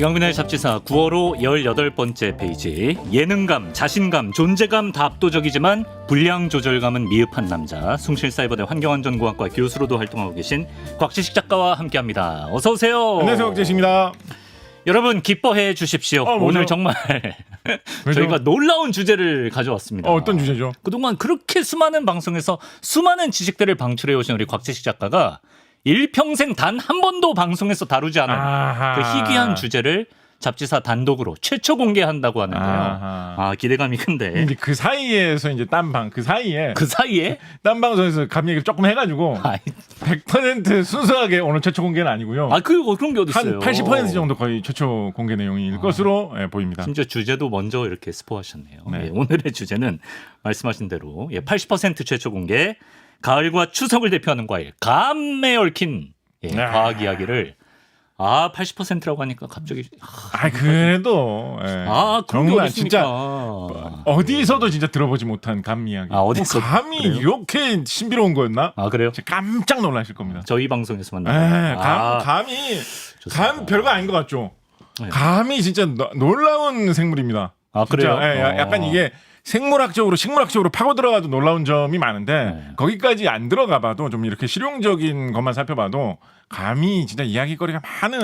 이강민의 잡지사 9월호 18번째 페이지. 예능감, 자신감, 존재감 다 압도적이지만 분량 조절감은 미흡한 남자. 숭실사이버대 환경안전공학과 교수로도 활동하고 계신 곽지식 작가와 함께합니다. 어서 오세요. 안녕하세요, 곽지식입니다. 여러분 기뻐해 주십시오. 오늘 정말 저희가 놀라운 주제를 가져왔습니다. 어떤 주제죠? 그동안 그렇게 수많은 방송에서 수많은 지식들을 방출해 오신 우리 곽지식 작가가 일평생 단 한 번도 방송에서 다루지 않은 그 희귀한 주제를 잡지사 단독으로 최초 공개한다고 하는데요. 기대감이 큰데. 근데 그 사이에서 이제 그 사이에 딴 방송에서 감 얘기를 조금 해가지고 100% 순수하게 오늘 최초 공개는 아니고요. 그런 게 어딨어요. 한 80% 정도 거의 최초 공개 내용일 것으로 보입니다. 심지어 주제도 먼저 이렇게 스포하셨네요. 네. 오늘의 주제는 말씀하신 대로 80% 최초 공개. 가을과 추석을 대표하는 과일 감에 얽힌 과학 이야기를 80%라고 하니까 갑자기 그래도 정말 진짜 어디서도 진짜 들어보지 못한 감 이야기. 어디서 감이 그래요? 이렇게 신비로운 거였나? 그래요? 깜짝 놀라실 겁니다. 저희 방송에서만 감 별거 아닌 것 같죠? 네. 감이 진짜 놀라운 생물입니다. 그래요? 약간 이게 식물학적으로 파고 들어가도 놀라운 점이 많은데 거기까지 안 들어가봐도 좀 이렇게 실용적인 것만 살펴봐도 감이 진짜 이야기거리가 많은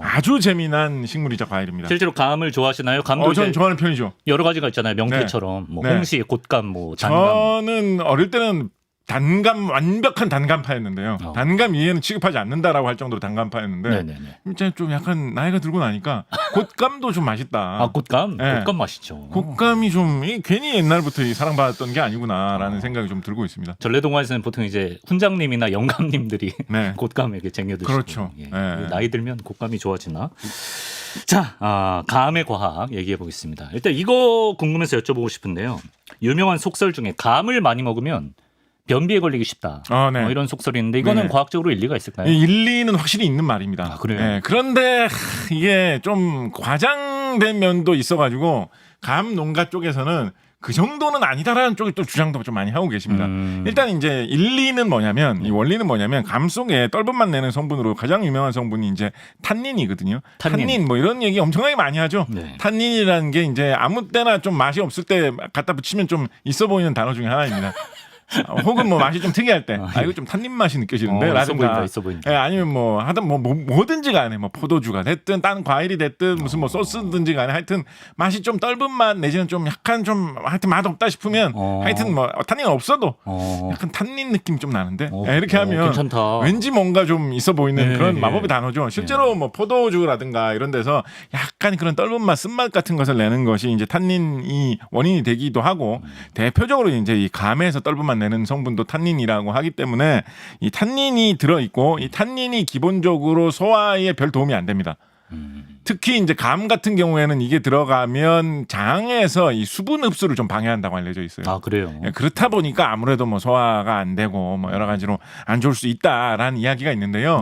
아주 재미난 식물이자 과일입니다. 실제로 감을 좋아하시나요? 감도 저는 좋아하는 편이죠. 여러 가지가 있잖아요. 명태처럼 홍시, 곶감, 단감. 저는 어릴 때는 완벽한 단감파였는데요. 단감 이해는 취급하지 않는다라고 할 정도로 단감파였는데 진짜 좀 약간 나이가 들고 나니까 곶감도 좀 맛있다. 곶감? 곶감 맛있죠. 곶감이 좀 괜히 옛날부터 사랑받았던 게 아니구나라는 생각이 좀 들고 있습니다. 전래동화에서는 보통 이제 훈장님이나 영감님들이 곶감에게 쟁여드시고 그렇죠. 나이 들면 곶감이 좋아지나? 자, 감의 과학 얘기해 보겠습니다. 일단 이거 궁금해서 여쭤보고 싶은데요. 유명한 속설 중에 감을 많이 먹으면 변비에 걸리기 쉽다. 이런 속설이 있는데 이거는 과학적으로 일리가 있을까요? 일리는 확실히 있는 말입니다. 그래요? 그런데 이게 좀 과장된 면도 있어가지고 감 농가 쪽에서는 그 정도는 아니다라는 쪽이 또 주장도 좀 많이 하고 계십니다. 일단 이제 일리는 뭐냐면 이 원리는 뭐냐면 감 속에 떫은맛 내는 성분으로 가장 유명한 성분이 이제 탄닌이거든요. 탄닌 뭐 이런 얘기 엄청나게 많이 하죠. 탄닌이라는 게 이제 아무 때나 좀 맛이 없을 때 갖다 붙이면 좀 있어 보이는 단어 중에 하나입니다. 혹은 뭐 맛이 좀 특이할 때 이거 좀 탄닌 맛이 느껴지는데 라든가 있어 보인다. 아니면 뭐 하여튼 뭐든지 간에 뭐 포도주가 됐든 딴 과일이 됐든 무슨 뭐 소스든지 간에 하여튼 맛이 좀 떫은 맛 내지는 좀 약간 좀 하여튼 맛없다 싶으면 하여튼 뭐 탄닌 없어도 약간 탄닌 느낌이 좀 나는데 이렇게 하면 괜찮다. 왠지 뭔가 좀 있어 보이는 그런 마법의 단어죠. 실제로 뭐 포도주라든가 이런 데서 약간 그런 떫은 맛, 쓴맛 같은 것을 내는 것이 이제 탄닌이 원인이 되기도 하고 대표적으로 이제 이 감에서 떫은 맛 내는 성분도 탄닌이라고 하기 때문에 이 탄닌이 들어있고 이 탄닌이 기본적으로 소화에 별 도움이 안 됩니다. 특히 이제 감 같은 경우에는 이게 들어가면 장에서 이 수분 흡수를 좀 방해한다고 알려져 있어요. 그래요? 그렇다 보니까 아무래도 뭐 소화가 안 되고 뭐 여러 가지로 안 좋을 수 있다라는 이야기가 있는데요.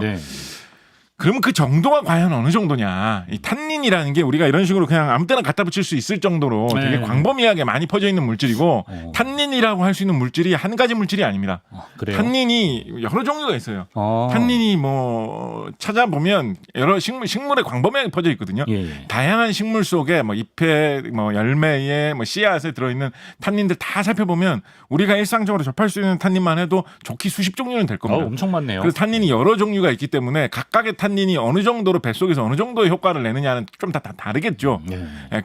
그러면 그 정도가 과연 어느 정도냐. 이 탄닌이라는 게 우리가 이런 식으로 그냥 아무 때나 갖다 붙일 수 있을 정도로 되게 광범위하게 많이 퍼져 있는 물질이고 탄닌이라고 할 수 있는 물질이 한 가지 물질이 아닙니다. 그래요? 탄닌이 여러 종류가 있어요. 탄닌이 뭐 찾아보면 여러 식물에 광범위하게 퍼져 있거든요. 다양한 식물 속에 뭐 잎에 뭐 열매에 뭐 씨앗에 들어있는 탄닌들 다 살펴보면 우리가 일상적으로 접할 수 있는 탄닌만 해도 좋기 수십 종류는 될 겁니다. 엄청 많네요. 그래서 탄닌이 여러 종류가 있기 때문에 각각의 탄닌이 어느 정도로 뱃속에서 어느 정도의 효과를 내느냐는 좀 다 다르겠죠.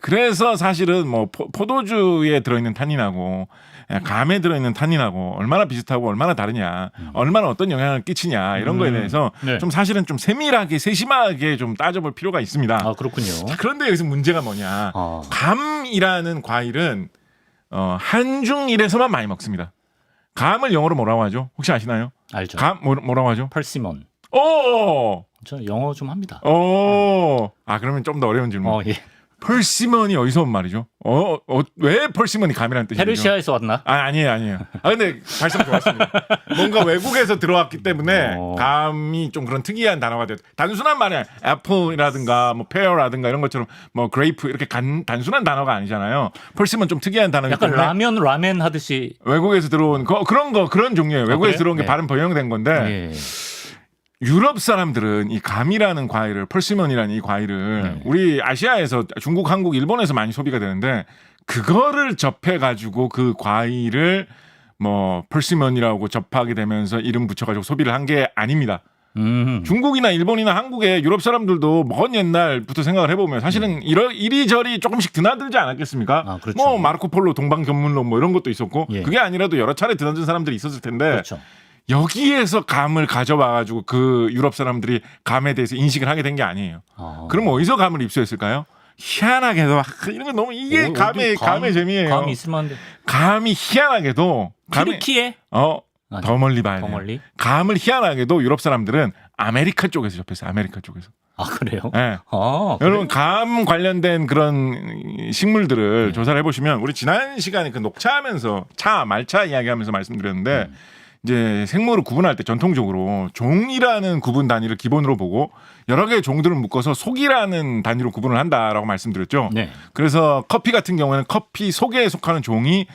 그래서 사실은 뭐 포도주에 들어있는 탄닌하고 감에 들어있는 탄닌하고 얼마나 비슷하고 얼마나 다르냐, 얼마나 어떤 영향을 끼치냐 이런 거에 대해서 좀 사실은 좀 세밀하게 세심하게 좀 따져볼 필요가 있습니다. 그렇군요. 자, 그런데 여기서 문제가 뭐냐? 감이라는 과일은 한중일에서만 많이 먹습니다. 감을 영어로 뭐라고 하죠? 혹시 아시나요? 알죠. 감 뭐라고 하죠? 펄시몬. 저 영어 좀 합니다. 그러면 좀 더 어려운 질문. 펄시먼이 어디서 온 말이죠? 왜 펄시먼이 감이라는 뜻이죠? 페르시아에서 왔나? 아니에요. 근데 발성 좋았습니다. 뭔가 외국에서 들어왔기 때문에 감이 좀 그런 특이한 단어가 됐. 단순한 말이 애플이라든가 뭐 페어라든가 이런 것처럼 뭐 그레이프 이렇게 단순한 단어가 아니잖아요. 펄시먼 좀 특이한 단어이기 약간 때문에 라멘 하듯이 외국에서 들어온 그런 종류예요. 외국에서 들어온 게 발음 번영된 건데. 유럽 사람들은 이 감이라는 과일을 펄시몬이라는 이 과일을 네. 우리 아시아에서 중국, 한국, 일본에서 많이 소비가 되는데 그거를 접해 가지고 그 과일을 뭐 펄시몬이라고 접하게 되면서 이름 붙여가지고 소비를 한 게 아닙니다. 중국이나 일본이나 한국의 유럽 사람들도 먼 옛날부터 생각을 해보면 사실은 이리저리 조금씩 드나들지 않았겠습니까? 아, 그렇죠. 뭐 마르코폴로 동방견문론 뭐 이런 것도 있었고 예. 그게 아니라도 여러 차례 드나든 사람들이 있었을 텐데 그렇죠. 여기에서 감을 가져와가지고 그 유럽 사람들이 감에 대해서 인식을 하게 된 게 아니에요. 그럼 어디서 감을 입수했을까요? 희한하게도 이런 거 너무 이게 감의 재미예요. 감이 있을 만한데. 감이 희한하게도 튀르키예? 더 멀리 봐야 더 돼요. 멀리? 감을 희한하게도 유럽 사람들은 아메리카 쪽에서 접했어요. 아메리카 쪽에서. 아 그래요? 네. 그래? 여러분 감 관련된 그런 식물들을 조사를 해보시면 우리 지난 시간에 그 녹차하면서 말차 이야기하면서 말씀드렸는데 이제 생물을 구분할 때 전통적으로 종이라는 구분 단위를 기본으로 보고 여러 개의 종들을 묶어서 속이라는 단위로 구분을 한다라고 말씀드렸죠. 네. 그래서 커피 같은 경우에는 커피 속에 속하는 종이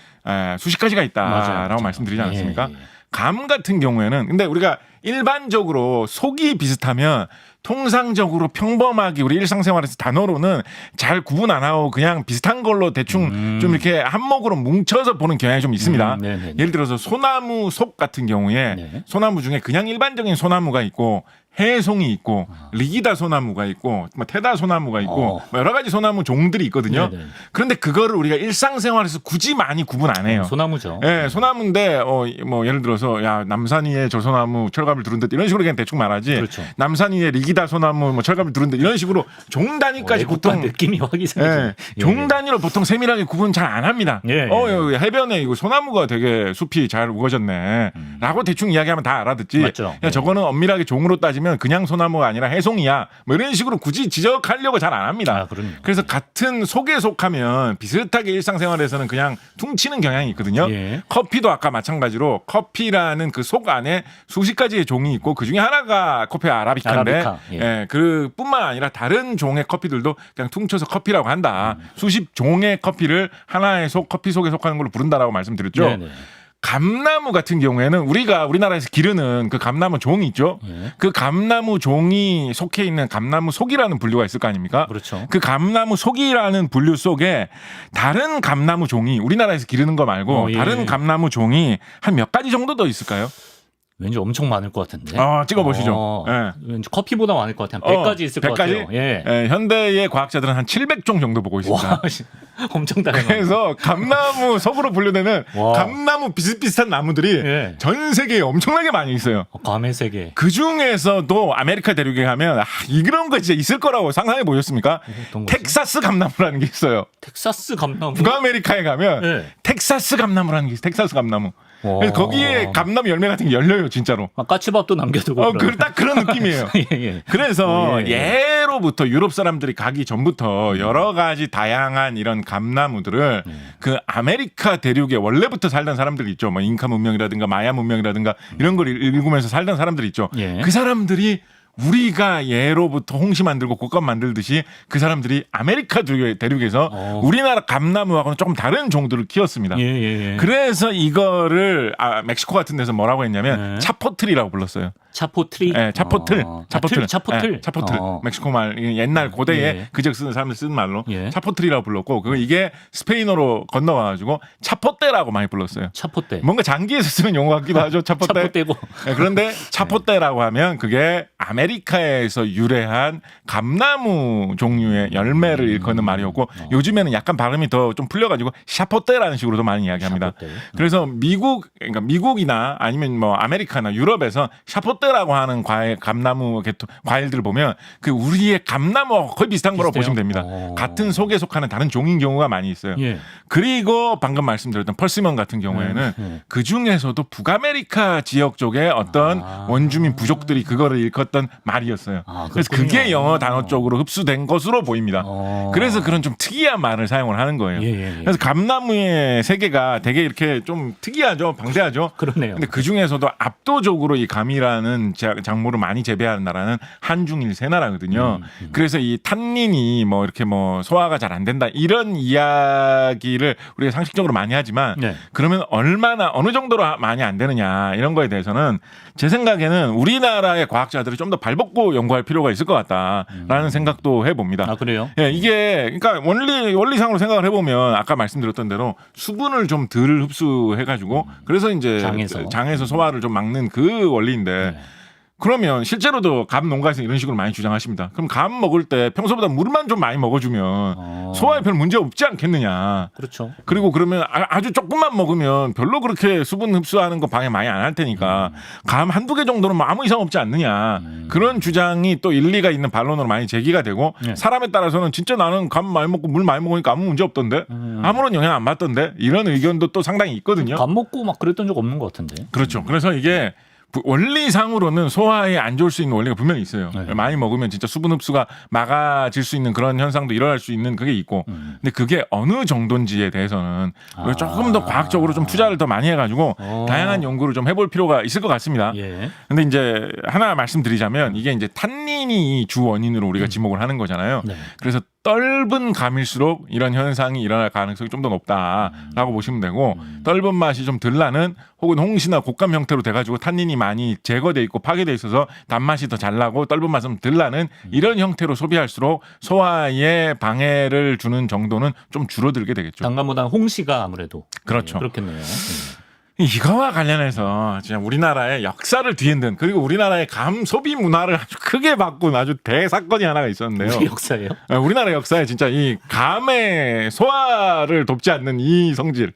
수십 가지가 있다라고 맞아요. 말씀드리지 않았습니까? 예. 감 같은 경우에는 근데 우리가 일반적으로 속이 비슷하면 통상적으로 평범하게 우리 일상생활에서 단어로는 잘 구분 안 하고 그냥 비슷한 걸로 대충 좀 이렇게 한목으로 뭉쳐서 보는 경향이 좀 있습니다. 네네네. 예를 들어서 소나무 속 같은 경우에 네. 소나무 중에 그냥 일반적인 소나무가 있고 해송이 있고 리기다 소나무가 있고 뭐 테다 소나무가 있고 뭐 여러 가지 소나무 종들이 있거든요. 네네. 그런데 그거를 우리가 일상생활에서 굳이 많이 구분 안 해요. 소나무죠. 예, 소나무인데 뭐 예를 들어서 야 남산 위에 저 소나무 철갑을 두른 듯 이런 식으로 그냥 대충 말하지. 그렇죠. 남산 위에 리기다 소나무 뭐 철갑을 두른 듯 이런 식으로 종 단위까지 보통 느낌이 확 이상해요. 예, 종 단위로 보통 세밀하게 구분 잘 안 합니다. 예, 예. 여기 해변에 이거 소나무가 되게 숲이 잘 우거졌네.라고 대충 이야기하면 다 알아듣지. 맞죠. 야, 저거는 엄밀하게 종으로 따지면 그냥 소나무가 아니라 해송이야. 뭐 이런 식으로 굳이 지적하려고 잘 안 합니다. 아, 그럼요. 그래서 같은 속에 속하면 비슷하게 일상생활에서는 그냥 퉁치는 경향이 있거든요. 예. 커피도 아까 마찬가지로 커피라는 그 속 안에 수십 가지의 종이 있고 그 중에 하나가 커피 아라비카인데 아라비카, 예. 예, 그뿐만 아니라 다른 종의 커피들도 그냥 퉁쳐서 커피라고 한다. 수십 종의 커피를 하나의 커피 속에 속하는 걸로 부른다라고 말씀드렸죠. 네네. 감나무 같은 경우에는 우리가 우리나라에서 기르는 그 감나무 종이 있죠. 예. 그 감나무 종이 속해 있는 감나무 속이라는 분류가 있을 거 아닙니까? 그렇죠. 그 감나무 속이라는 분류 속에 다른 감나무 종이 우리나라에서 기르는 거 말고 예. 다른 감나무 종이 한 몇 가지 정도 더 있을까요? 왠지 엄청 많을 것 같은데. 찍어보시죠. 예. 왠지 커피보다 많을 것 같아요. 100가지 있을 것 100가지? 같아요. 예. 예, 현대의 과학자들은 한 700종 정도 보고 있습니다. 와, 엄청 다양한. 그래서 감나무 속으로 분류되는 와. 감나무 비슷비슷한 나무들이 예. 전 세계에 엄청나게 많이 있어요. 감의 세계. 그 중에서도 아메리카 대륙에 가면 이런 거 진짜 있을 거라고 상상해 보셨습니까? 어떤 거지? 텍사스 감나무라는 게 있어요. 텍사스 감나무. 북아메리카에 가면 예. 텍사스 감나무라는 게 있어요. 텍사스 감나무. 와. 그래서 거기에 감나무 열매 같은 게 열려요, 진짜로. 까치밥도 남겨두고. 딱 그런 느낌이에요. 예, 예. 그래서 예. 예로부터 유럽 사람들이 가기 전부터 여러 가지 다양한 이런 감나무들을 그 아메리카 대륙에 원래부터 살던 사람들 있죠. 뭐 잉카 문명이라든가 마야 문명이라든가 이런 걸 읽으면서 살던 사람들 있죠. 예. 그 사람들이 우리가 예로부터 홍시 만들고 곶감 만들듯이 그 사람들이 아메리카 대륙에서 우리나라 감나무하고는 조금 다른 종들을 키웠습니다. 예, 예, 예. 그래서 이거를 멕시코 같은 데서 뭐라고 했냐면 네. 차포트리라고 불렀어요. 차포트리. 네, 차포틀. 차포틀. 차포틀. 네, 차포틀. 멕시코 말 옛날 고대에 예. 그적 쓰는 사람들 쓰는 말로 예. 차포틀이라고 불렀고 이게 스페인어로 건너와 가지고 차포떼라고 많이 불렀어요. 차포떼. 뭔가 장기에서 쓰는 용어 같기도 하죠. 차포떼. 차포떼고. 네, 그런데 차포떼라고 하면 그게 아메리카에서 유래한 감나무 종류의 열매를 일컫는 말이었고 요즘에는 약간 발음이 더 좀 풀려가지고 샤포떼라는 식으로도 많이 이야기합니다. 샤포떼. 그래서 그러니까 미국이나 아니면 뭐 아메리카나 유럽에서 샤포떼라고 하는 감나무 과일들을 보면 그 우리의 감나무와 거의 비슷한 거라고 비슷해요? 보시면 됩니다. 같은 속에 속하는 다른 종인 경우가 많이 있어요. 예. 그리고 방금 말씀드렸던 펄시몬 같은 경우에는 그 중에서도 북아메리카 지역 쪽에 어떤 원주민 부족들이 그거를 일컫던 말이었어요. 아, 그래서 그렇군요. 그게 영어 단어 쪽으로 흡수된 것으로 보입니다. 어. 그래서 그런 좀 특이한 말을 사용을 하는 거예요. 예. 그래서 감나무의 세계가 되게 이렇게 좀 특이하죠, 방대하죠. 그러네요. 근데 그 중에서도 압도적으로 이 감이라는 작물을 많이 재배하는 나라는 한중일 세 나라거든요. 그래서 이 탄닌이 뭐 이렇게 뭐 소화가 잘 안 된다 이런 이야기를 우리가 상식적으로 많이 하지만 네. 그러면 얼마나 어느 정도로 많이 안 되느냐 이런 거에 대해서는 제 생각에는 우리나라의 과학자들이 좀 더 발벗고 연구할 필요가 있을 것 같다라는 생각도 해봅니다. 아, 그래요? 예, 이게 그러니까 원리상으로 생각을 해보면 아까 말씀드렸던 대로 수분을 좀 덜 흡수해가지고 그래서 이제 장에서 소화를 좀 막는 그 원리인데. 네. 그러면 실제로도 감 농가에서 이런 식으로 많이 주장하십니다. 그럼 감 먹을 때 평소보다 물만 좀 많이 먹어주면 소화에 별 문제 없지 않겠느냐. 그렇죠. 그리고 그러면 아주 조금만 먹으면 별로 그렇게 수분 흡수하는 거 방해 많이 안 할 테니까 감 한두 개 정도는 뭐 아무 이상 없지 않느냐. 그런 주장이 또 일리가 있는 반론으로 많이 제기가 되고 네. 사람에 따라서는 진짜 나는 감 많이 먹고 물 많이 먹으니까 아무 문제 없던데 아무런 영향 안 받던데 이런 의견도 또 상당히 있거든요. 밥 먹고 막 그랬던 적 없는 것 같은데. 그렇죠. 그래서 이게 원리상으로는 소화에 안 좋을 수 있는 원리가 분명히 있어요. 네. 많이 먹으면 진짜 수분 흡수가 막아질 수 있는 그런 현상도 일어날 수 있는 그게 있고 근데 그게 어느 정도인지에 대해서는 조금 더 과학적으로 좀 투자를 더 많이 해가지고 다양한 연구를 좀 해볼 필요가 있을 것 같습니다. 예. 근데 이제 하나 말씀드리자면 이게 이제 탄닌이 주 원인으로 우리가 지목을 하는 거잖아요. 네. 그래서 떫은 감일수록 이런 현상이 일어날 가능성이 좀 더 높다라고 보시면 되고 떫은 맛이 좀 덜 나는 혹은 홍시나 곶감 형태로 돼가지고 탄닌이 많이 제거돼 있고 파괴돼 있어서 단맛이 더 잘 나고 떫은 맛은 덜 나는 이런 형태로 소비할수록 소화에 방해를 주는 정도는 좀 줄어들게 되겠죠. 당감보다 홍시가 아무래도 그렇죠. 예, 그렇겠네요. 이거와 관련해서 진짜 우리나라의 역사를 뒤흔든 그리고 우리나라의 감 소비 문화를 아주 크게 바꾼 아주 대사건이 하나가 있었는데요. 우리 역사예요? 우리나라 역사에 진짜 이 감의 소화를 돕지 않는 이 성질,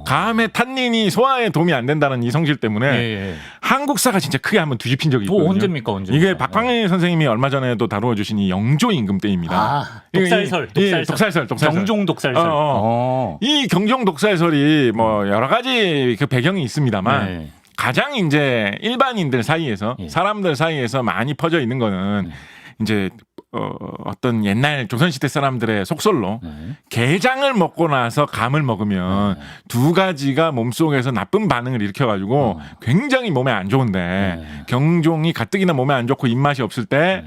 감의 탄닌이 소화에 도움이 안 된다는 이 성질 때문에 예. 한국사가 진짜 크게 한번 뒤집힌 적이 있거든요. 언제입니까? 이게 박광일 선생님이 얼마 전에도 다루어 주신 이 영조 임금 때입니다. 아, 독살설. 독살설. 경종 독살설. 이 경종 독살설이 뭐 여러 가지 그 배경이 있습니다만 네. 가장 이제 일반인들 사이에서 예. 사람들 사이에서 많이 퍼져 있는 거는 이제 어떤 옛날 조선시대 사람들의 속설로 게장을 먹고 나서 감을 먹으면 두 가지가 몸속에서 나쁜 반응을 일으켜가지고 굉장히 몸에 안 좋은데 경종이 가뜩이나 몸에 안 좋고 입맛이 없을 때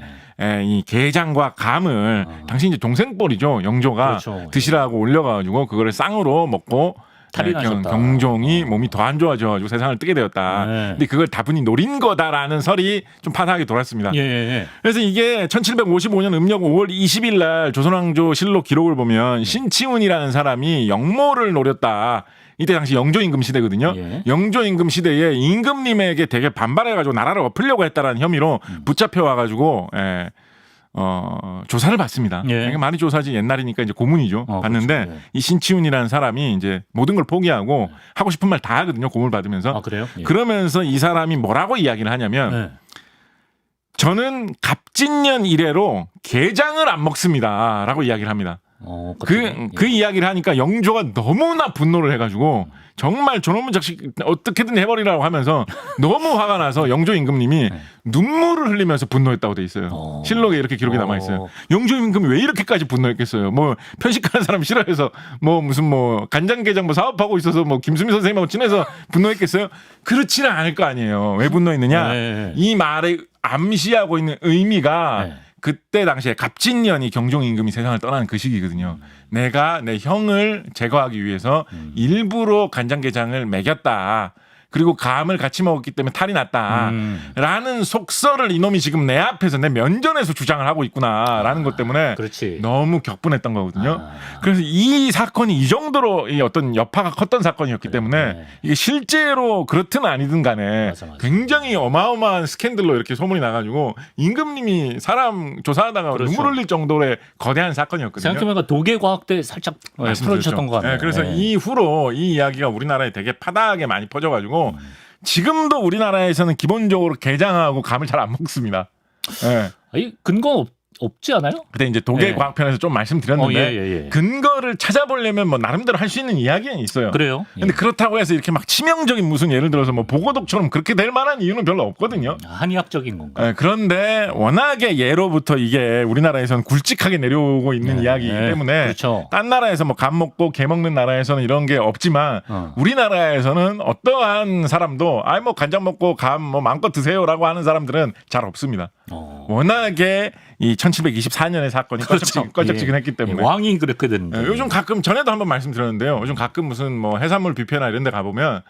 이 게장과 감을 당시 이제 동생뻘이죠 영조가 그렇죠. 드시라고 올려가지고 그거를 쌍으로 먹고 탈이 나셨다. 경종이 몸이 더 안 좋아져가지고 세상을 뜨게 되었다. 네. 근데 그걸 다분히 노린 거다라는 설이 좀 파다하게 돌았습니다. 예. 그래서 이게 1755년 음력 5월 20일 날 조선왕조 실록 기록을 보면 신치훈이라는 사람이 영모를 노렸다. 이때 당시 영조 임금 시대거든요. 예. 영조 임금 시대에 임금님에게 되게 반발해가지고 나라를 엎으려고 했다라는 혐의로 붙잡혀 와가지고 조사를 받습니다. 예. 이게 많이 조사지 옛날이니까 이제 고문이죠. 받는데 그렇죠. 예. 이 신치훈이라는 사람이 이제 모든 걸 포기하고 하고 싶은 말 다 하거든요. 고문을 받으면서. 아, 그래요? 예. 그러면서 이 사람이 뭐라고 이야기를 하냐면 예. 저는 갑진년 이래로 게장을 안 먹습니다라고 이야기를 합니다. 그 이야기를 하니까 영조가 너무나 분노를 해가지고 정말 저놈의 자식 어떻게든 해버리라고 하면서 너무 화가 나서 영조 임금님이 눈물을 흘리면서 분노했다고 돼 있어요. 실록에 이렇게 기록이 남아 있어요. 영조 임금이 왜 이렇게까지 분노했겠어요? 뭐 편식하는 사람 싫어해서 뭐 무슨 뭐 간장게장 뭐 사업하고 있어서 뭐 김수미 선생님하고 친해서 분노했겠어요? 그렇지는 않을 거 아니에요. 왜 분노했느냐? 이 말에 암시하고 있는 의미가 그때 당시에 갑진년이 경종 임금이 세상을 떠나는 그 시기거든요. 내가 내 형을 제거하기 위해서 일부러 간장게장을 먹였다. 그리고 감을 같이 먹었기 때문에 탈이 났다라는 속설을 이놈이 지금 내 앞에서 내 면전에서 주장을 하고 있구나라는 것 때문에 그렇지. 너무 격분했던 거거든요. 그래서 이 사건이 이 정도로 이 어떤 여파가 컸던 사건이었기 때문에 이게 실제로 그렇든 아니든 간에 맞아. 굉장히 어마어마한 스캔들로 이렇게 소문이 나가지고 임금님이 사람 조사하다가 그렇죠. 눈물 흘릴 정도의 거대한 사건이었거든요. 생각해보니까 도계과학 때 살짝 풀어주셨던 것 같아요. 그래서 이후로 이 이야기가 우리나라에 되게 파다하게 많이 퍼져가지고 지금도 우리나라에서는 기본적으로 게장하고 감을 잘 안 먹습니다. 아니, 근거 없지 않아요? 그때 이제 독일 예. 과학편에서 좀 말씀드렸는데 예. 근거를 찾아보려면 뭐 나름대로 할 수 있는 이야기는 있어요. 그래요? 예. 근데 그렇다고 해서 이렇게 막 치명적인 무슨 예를 들어서 뭐 보고독처럼 그렇게 될 만한 이유는 별로 없거든요. 한의학적인 건가? 예, 그런데 워낙에 예로부터 이게 우리나라에서는 굴직하게 내려오고 있는 이야기이기 때문에 그렇죠. 딴 나라에서 뭐 감 먹고 개 먹는 나라에서는 이런 게 없지만 우리나라에서는 어떠한 사람도 아이 뭐 간장 먹고 감 뭐 마음껏 드세요라고 하는 사람들은 잘 없습니다. 워낙에 이 1724년의 사건이 그렇죠. 껄쩍지근했기 때문에 예. 왕이 그렇게 되는데. 예, 요즘 가끔 전에도 한번 말씀드렸는데요. 요즘 가끔 무슨 뭐 해산물 뷔페나 이런 데 가보면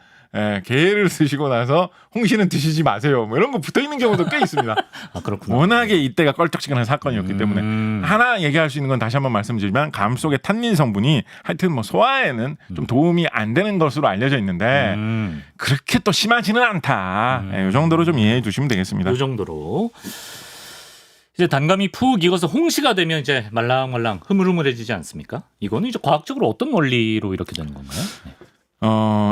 게를 드시고 나서 홍시는 드시지 마세요. 뭐 이런 거 붙어 있는 경우도 꽤 있습니다. 아, 그렇구나. 워낙에 이때가 껄쩍지근한 사건이었기 때문에 하나 얘기할 수 있는 건 다시 한번 말씀드리면 감 속의 탄닌 성분이 하여튼 뭐 소화에는 좀 도움이 안 되는 것으로 알려져 있는데 그렇게 또 심하지는 않다. 이 정도로 좀 이해해 주시면 되겠습니다. 이 정도로. 이제 단감이 푹 익어서 홍시가 되면 이제 말랑말랑 흐물흐물해지지 않습니까? 이거는 이제 과학적으로 어떤 원리로 이렇게 되는 건가요? 네.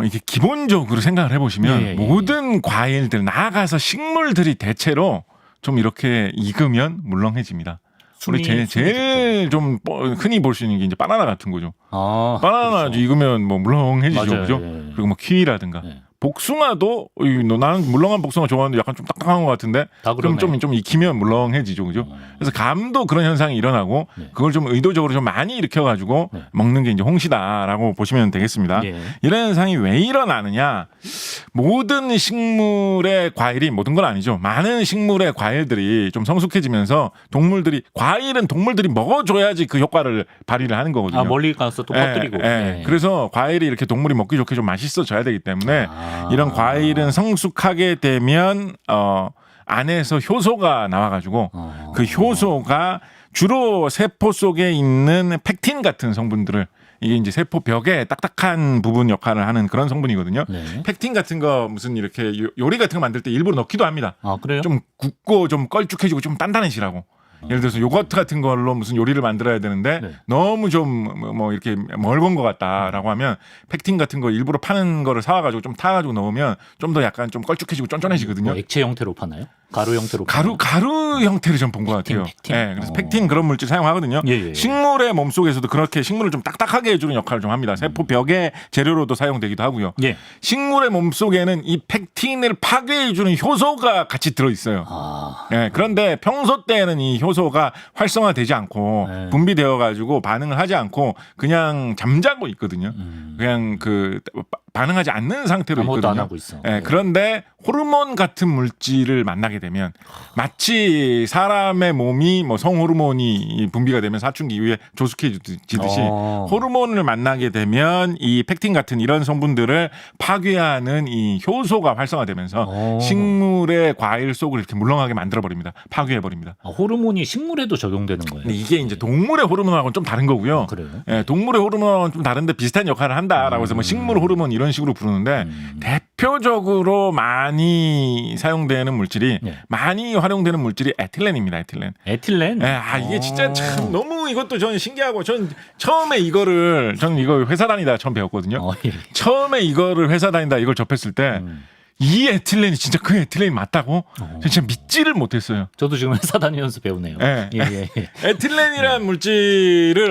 이게 기본적으로 생각을 해보시면 예. 모든 과일들 나아가서 식물들이 대체로 좀 이렇게 익으면 물렁해집니다. 우리 제일 좀 흔히 볼 수 있는 게 이제 바나나 같은 거죠. 바나나 그렇죠. 익으면 뭐 물렁해지죠, 맞아요. 그죠? 예. 그리고 뭐 키위라든가. 예. 복숭아도 나는 물렁한 복숭아 좋아하는데 약간 좀 딱딱한 것 같은데 다 그럼 그러네. 좀 익히면 물렁해지죠, 그죠? 그래서 감도 그런 현상이 일어나고 그걸 좀 의도적으로 좀 많이 일으켜가지고 먹는 게 이제 홍시다라고 보시면 되겠습니다. 예. 이런 현상이 왜 일어나느냐? 모든 식물의 과일이 모든 건 아니죠. 많은 식물의 과일들이 좀 성숙해지면서 과일은 동물들이 먹어줘야지 그 효과를 발휘를 하는 거거든요. 멀리 가서 또 퍼뜨리고. 예. 그래서 과일이 이렇게 동물이 먹기 좋게 좀 맛있어져야 되기 때문에 이런 과일은 성숙하게 되면 안에서 효소가 나와가지고 그 효소가 주로 세포 속에 있는 펙틴 같은 성분들을 이게 이제 세포 벽에 딱딱한 부분 역할을 하는 그런 성분이거든요. 네. 펙틴 같은 거 무슨 이렇게 요리 같은 거 만들 때 일부러 넣기도 합니다. 아, 그래요? 좀 굽고 좀 걸쭉해지고 좀 단단해지라고. 예를 들어서 요거트 같은 걸로 무슨 요리를 만들어야 되는데 네. 너무 좀 뭐 이렇게 멀건 것 같다라고 하면 펙틴 같은 거 일부러 파는 거를 사와가지고 좀 타가지고 넣으면 좀 더 약간 좀 걸쭉해지고 쫀쫀해지거든요. 뭐 액체 형태로 파나요? 가루 형태로 파나요? 가루 형태를 좀 본 것 같아요. 펙틴. 네, 그래서 펙틴 그런 물질 사용하거든요. 예. 식물의 몸 속에서도 그렇게 식물을 좀 딱딱하게 해주는 역할을 좀 합니다. 세포 벽의 재료로도 사용되기도 하고요. 예. 식물의 몸 속에는 이 펙틴을 파괴해주는 효소가 같이 들어 있어요. 네, 그런데 평소 때에는 이 효소가 활성화되지 않고 네. 분비되어 가지고 반응을 하지 않고 그냥 잠자고 있거든요. 그냥 반응하지 않는 상태로 아무것도 있거든요. 안 하고 있어. 네, 그런데 호르몬 같은 물질을 만나게 되면 마치 사람의 몸이 뭐 성호르몬이 분비가 되면 사춘기 이후에 조숙해지듯이 호르몬을 만나게 되면 이 펙틴 같은 이런 성분들을 파괴하는 이 효소가 활성화되면서 식물의 과일 속을 이렇게 물렁하게 만들어버립니다. 파괴해버립니다. 호르몬이 식물에도 적용되는 거예요? 근데 이게 이제 동물의 호르몬하고는 좀 다른 거고요. 그래요? 예, 동물의 호르몬은 좀 다른데 비슷한 역할을 한다라고 해서 뭐 식물 호르몬 이런 식으로 부르는데 대표적으로 많이 사용되는 물질이 많이 활용되는 물질이 에틸렌입니다. 에틸렌. 에틸렌? 예, 이게 진짜 참 너무 이것도 저는 신기하고 전 처음에 저는 이거 회사 다니다 처음 배웠거든요. 예. 처음에 이거를 회사 다니다 이걸 접했을 때 이 에틸렌이 진짜 그 에틸렌이 맞다고? 진짜 믿지를 못했어요. 저도 지금 회사 다니면서 배우네요. 예. 예. 에틸렌이라는 물질을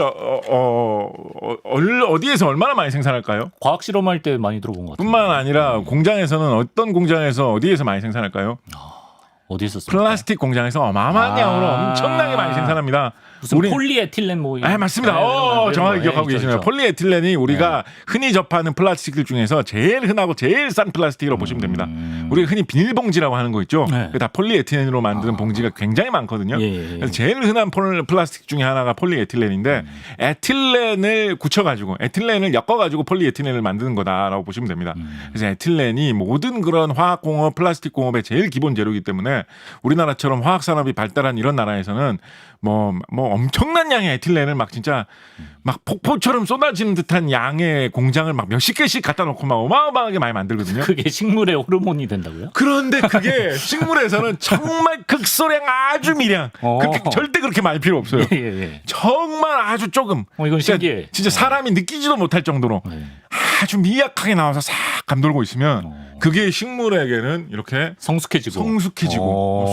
어디에서 얼마나 많이 생산할까요? 과학 실험할 때 많이 들어본 것 같아요. 뿐만 아니라 공장에서는 어떤 공장에서 어디에서 많이 생산할까요? 어디서 씁니까? 플라스틱 공장에서 어마어마한 양으로 엄청나게 많이 생산합니다. 무슨 폴리에틸렌 뭐 맞습니다. 정확히 기억하고 계시네요. 폴리에틸렌이 우리가 흔히 접하는 플라스틱들 중에서 제일 흔하고 제일 싼 플라스틱이라고 보시면 됩니다. 우리가 흔히 비닐봉지라고 하는 거 있죠. 다 폴리에틸렌으로 만드는 봉지가 굉장히 많거든요. 그래서 제일 흔한 플라스틱 중에 하나가 폴리에틸렌인데 에틸렌을 굳혀가지고 에틸렌을 엮어가지고 폴리에틸렌을 만드는 거다라고 보시면 됩니다. 그래서 에틸렌이 모든 그런 화학공업, 플라스틱 공업의 제일 기본 재료이기 때문에 우리나라처럼 화학산업이 발달한 이런 나라에서는 뭐 엄청난 양의 에틸렌을 막 진짜 막 폭포처럼 쏟아지는 듯한 양의 공장을 막 몇십 개씩 갖다 놓고 막 어마어마하게 많이 만들거든요. 그게 식물의 호르몬이 된다고요? 그런데 그게 식물에서는 정말 극소량 아주 미량. 절대 그렇게 많이 필요 없어요. 예. 정말 아주 조금. 이건 신기해. 진짜 사람이 느끼지도 못할 정도로 아주 미약하게 나와서 싹 감돌고 있으면 그게 식물에게는 이렇게 성숙해지고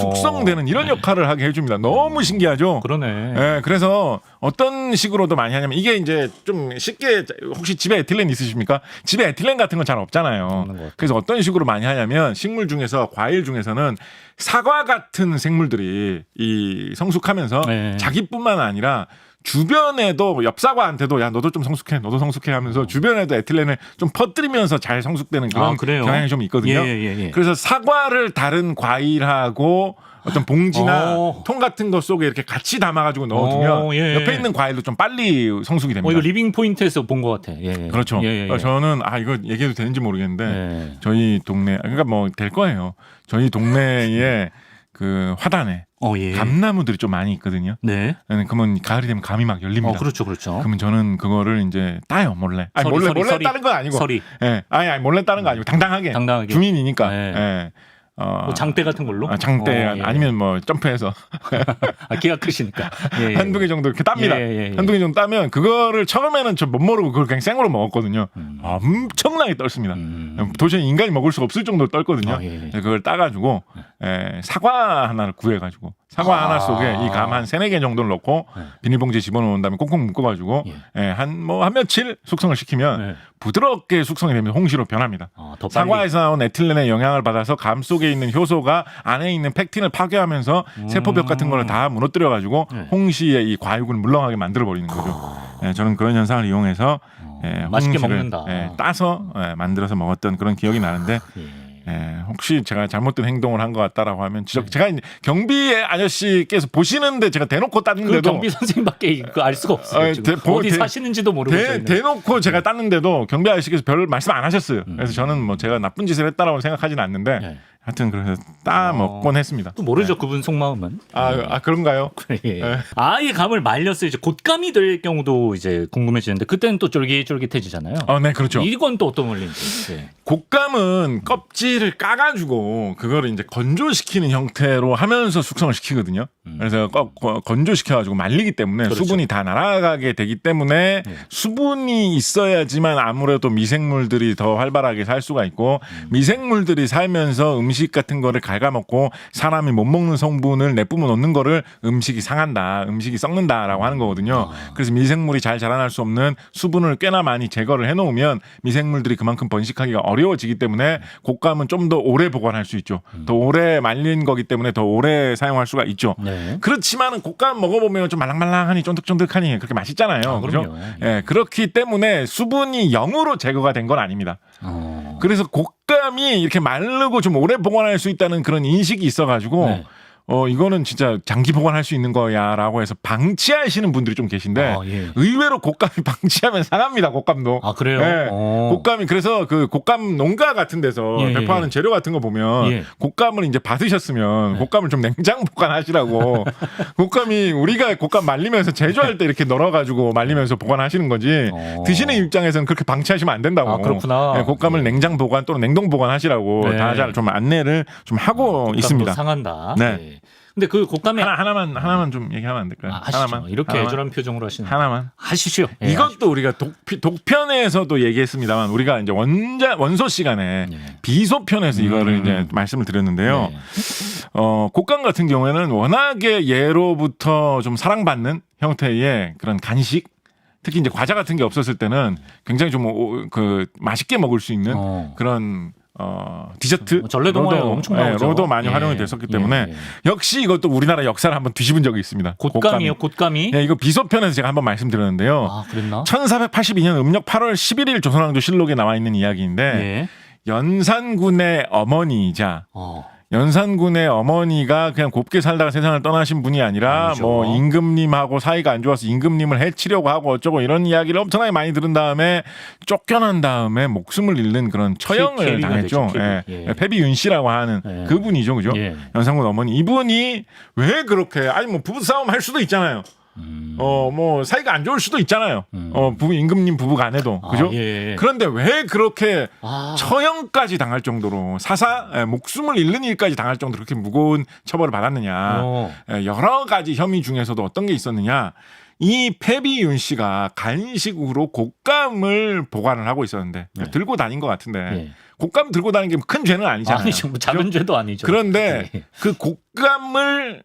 숙성되는 이런 역할을 하게 해줍니다. 너무 신기하죠. 그러네. 예, 그래서 어떤 식으로도 많이 하냐면 이게 이제 좀 쉽게 혹시 집에 에틸렌 있으십니까? 집에 에틸렌 같은 건 잘 없잖아요. 없는 것 같아요. 그래서 어떤 식으로 많이 하냐면 식물 중에서 과일 중에서는 사과 같은 생물들이 이 성숙하면서 네. 자기뿐만 아니라 주변에도 엽사과한테도 야 너도 좀 성숙해 너도 성숙해 하면서 주변에도 에틸렌을 좀 퍼뜨리면서 잘 성숙되는 그런 그래요? 경향이 좀 있거든요. 예. 그래서 사과를 다른 과일하고 어떤 봉지나 어. 통 같은 것 속에 이렇게 같이 담아가지고 넣어두면 예. 옆에 있는 과일도 좀 빨리 성숙이 됩니다. 이거 리빙 포인트에서 본 것 같아. 예. 그렇죠. 예. 저는 이거 얘기해도 되는지 모르겠는데 예. 저희 동네 그러니까 뭐 될 거예요. 저희 동네에 그 화단에 예. 감나무들이 좀 많이 있거든요. 네. 그러면 가을이 되면 감이 막 열립니다. 그렇죠. 그러면 저는 그거를 이제 따요 몰래. 아니, 서리, 몰래 서리. 따는 건 아니고. 서리. 예. 아니 몰래 따는 거 아니고 당당하게. 주민이니까. 네. 예. 뭐 장대 같은 걸로? 장대 예. 아니면 뭐 점프해서 키가 크시니까. 예. 한두 개 정도 이렇게 땁니다. 예. 한두 개 정도 따면 그거를 처음에는 저 못 모르고 그걸 그냥 생으로 먹었거든요. 엄청나게 떨습니다. 도저히 인간이 먹을 수 없을 정도로 떨거든요. 예. 그걸 따가지고 사과 하나를 구해가지고 사과 하나 속에 이 감 한 3-4개 정도를 넣고 비닐봉지에 집어넣은 다음에 꽁꽁 묶어가지고 한 며칠 숙성을 시키면 부드럽게 숙성이 되면 홍시로 변합니다. 더 빨리. 사과에서 나온 에틸렌의 영향을 받아서 감 속에 있는 효소가 안에 있는 팩틴을 파괴하면서 세포벽 같은 거를 다 무너뜨려가지고 홍시의 이 과육을 물렁하게 만들어버리는 거죠. 저는 그런 현상을 이용해서 맛있게 홍시를, 먹는다. 따서 만들어서 먹었던 그런 기억이 나는데 혹시 제가 잘못된 행동을 한 것 같다라고 하면 제가 이제 경비 아저씨께서 보시는데 제가 대놓고 그 땄는데도 경비 선생님밖에 알 수가 없어요. 지금. 어디 사시는지도 모르고 저희는. 대놓고 제가 땄는데도 경비 아저씨께서 별 말씀 안 하셨어요. 그래서 저는 뭐 제가 나쁜 짓을 했다라고 생각하지는 않는데 하여튼 그래서 따 먹곤 했습니다. 또 모르죠 그분 속마음은. 그런가요? 아예 감을 말렸어요. 이제 곶감이 될 경우도 이제 궁금해지는데 그때는 또 쫄깃쫄깃해지잖아요. 네, 그렇죠. 이건 또 어떤 원리인지. 곶감은 껍질을 까가지고 그거를 이제 건조시키는 형태로 하면서 숙성을 시키거든요. 그래서 건조시켜가지고 말리기 때문에 그렇죠. 수분이 다 날아가게 되기 때문에 수분이 있어야지만 아무래도 미생물들이 더 활발하게 살 수가 있고 미생물들이 살면서 음식 같은 거를 갉아먹고 사람이 못 먹는 성분을 내뿜어 놓는 거를 음식이 상한다, 음식이 썩는다라고 하는 거거든요. 그래서 미생물이 잘 자라날 수 없는 수분을 꽤나 많이 제거를 해놓으면 미생물들이 그만큼 번식하기가 어려워지기 때문에 곶감은 좀 더 오래 보관할 수 있죠. 더 오래 말린 거기 때문에 더 오래 사용할 수가 있죠. 그렇지만은 곶감 먹어보면 좀 말랑말랑하니 쫀득쫀득하니 그렇게 맛있잖아요. 그렇죠? 그렇기 때문에 수분이 0으로 제거가 된 건 아닙니다. 그래서 곶감이 이렇게 마르고 좀 오래 보관할 수 있다는 그런 인식이 있어가지고 이거는 진짜 장기 보관할 수 있는 거야라고 해서 방치하시는 분들이 좀 계신데 의외로 곶감이 방치하면 상합니다. 곶감도. 그래요? 곶감이 그래서 그 곶감 농가 같은 데서 배포하는 재료 같은 거 보면 곶감을 이제 받으셨으면 곶감을 좀 냉장 보관하시라고. 곶감이 우리가 곶감 말리면서 제조할 때 이렇게 널어가지고 말리면서 보관하시는 거지. 드시는 입장에서는 그렇게 방치하시면 안 된다고. 그렇구나. 곶감을 냉장 보관 또는 냉동 보관하시라고 다 잘 좀 안내를 좀 하고 있습니다. 상한다. 네. 근데 그 곶감에 하나만 좀 얘기하면 안 될까요? 하시죠. 하나만. 이렇게 애절한 표정으로 하시는. 하나만. 하시죠. 이것도 우리가 독편에서도 얘기했습니다만 우리가 이제 원소 시간에 비소편에서 이거를 이제 말씀을 드렸는데요. 곶감 같은 경우에는 워낙에 예로부터 좀 사랑받는 형태의 그런 간식. 특히 이제 과자 같은 게 없었을 때는 굉장히 좀 맛있게 먹을 수 있는 그런 디저트 전래동화에 엄청 나오죠. 로도 많이 활용이 됐었기 때문에 역시 이것도 우리나라 역사를 한번 뒤집은 적이 있습니다. 곶감이요, 곶감이? 이거 비소편에서 제가 한번 말씀드렸는데요. 그랬나? 1482년 음력 8월 11일 조선왕조 실록에 나와 있는 이야기인데 연산군의 어머니이자 연산군의 어머니가 그냥 곱게 살다가 세상을 떠나신 분이 아니라 아니죠. 뭐 임금님하고 사이가 안 좋아서 임금님을 해치려고 하고 어쩌고 이런 이야기를 엄청나게 많이 들은 다음에 쫓겨난 다음에 목숨을 잃는 그런 처형을 당했죠. 패비윤 씨라고 하는 그분이죠, 그죠? 연산군 어머니 이분이 왜 그렇게 뭐 부부 싸움 할 수도 있잖아요. 뭐 사이가 안 좋을 수도 있잖아요. 임금님 부부 간에도 그죠? 그런데 왜 그렇게 처형까지 당할 정도로 목숨을 잃는 일까지 당할 정도로 그렇게 무거운 처벌을 받았느냐? 여러 가지 혐의 중에서도 어떤 게 있었느냐? 이 패비윤 씨가 간식으로 곶감을 보관을 하고 있었는데 들고 다닌 것 같은데 곶감 들고 다니는 게 큰 죄는 아니잖아요. 아니죠. 뭐 작은 죄도 아니죠. 그런데 예. 그 곶감을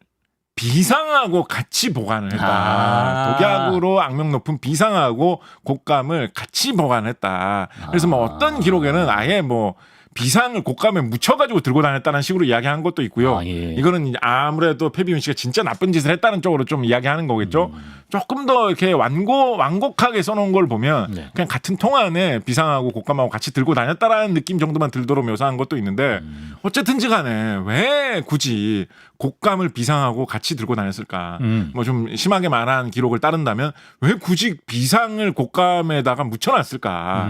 비상하고 같이 보관을 했다. 아. 독약으로 악명 높은 비상하고 곶감을 같이 보관했다. 그래서 뭐 어떤 기록에는 아예 뭐 비상을 곶감에 묻혀가지고 들고 다녔다는 식으로 이야기한 것도 있고요. 아, 예. 이거는 이제 아무래도 패비윤 씨가 진짜 나쁜 짓을 했다는 쪽으로 좀 이야기하는 거겠죠. 조금 더 이렇게 완곡하게 써놓은 걸 보면 네. 그냥 같은 통 안에 비상하고 곶감하고 같이 들고 다녔다라는 느낌 정도만 들도록 묘사한 것도 있는데 어쨌든지 간에 왜 굳이 곶감을 비상하고 같이 들고 다녔을까? 뭐 좀 심하게 말한 기록을 따른다면 왜 굳이 비상을 곶감에다가 묻혀놨을까?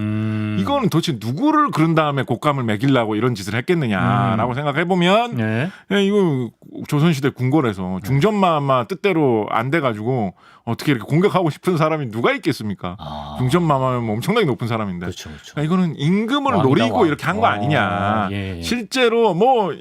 이거는 도대체 누구를 그런 다음에 곶감을 먹이려고 이런 짓을 했겠느냐라고 생각해 보면 네. 이거 조선시대 궁궐에서 중전마마 뜻대로 안 돼가지고 어떻게 이렇게 공격하고 싶은 사람이 누가 있겠습니까? 아. 중전마마면 뭐 엄청나게 높은 사람인데. 그렇죠, 그렇죠. 그러니까 이거는 임금을 왕이다, 노리고 왕. 이렇게 한 거 아니냐. 예. 실제로 뭐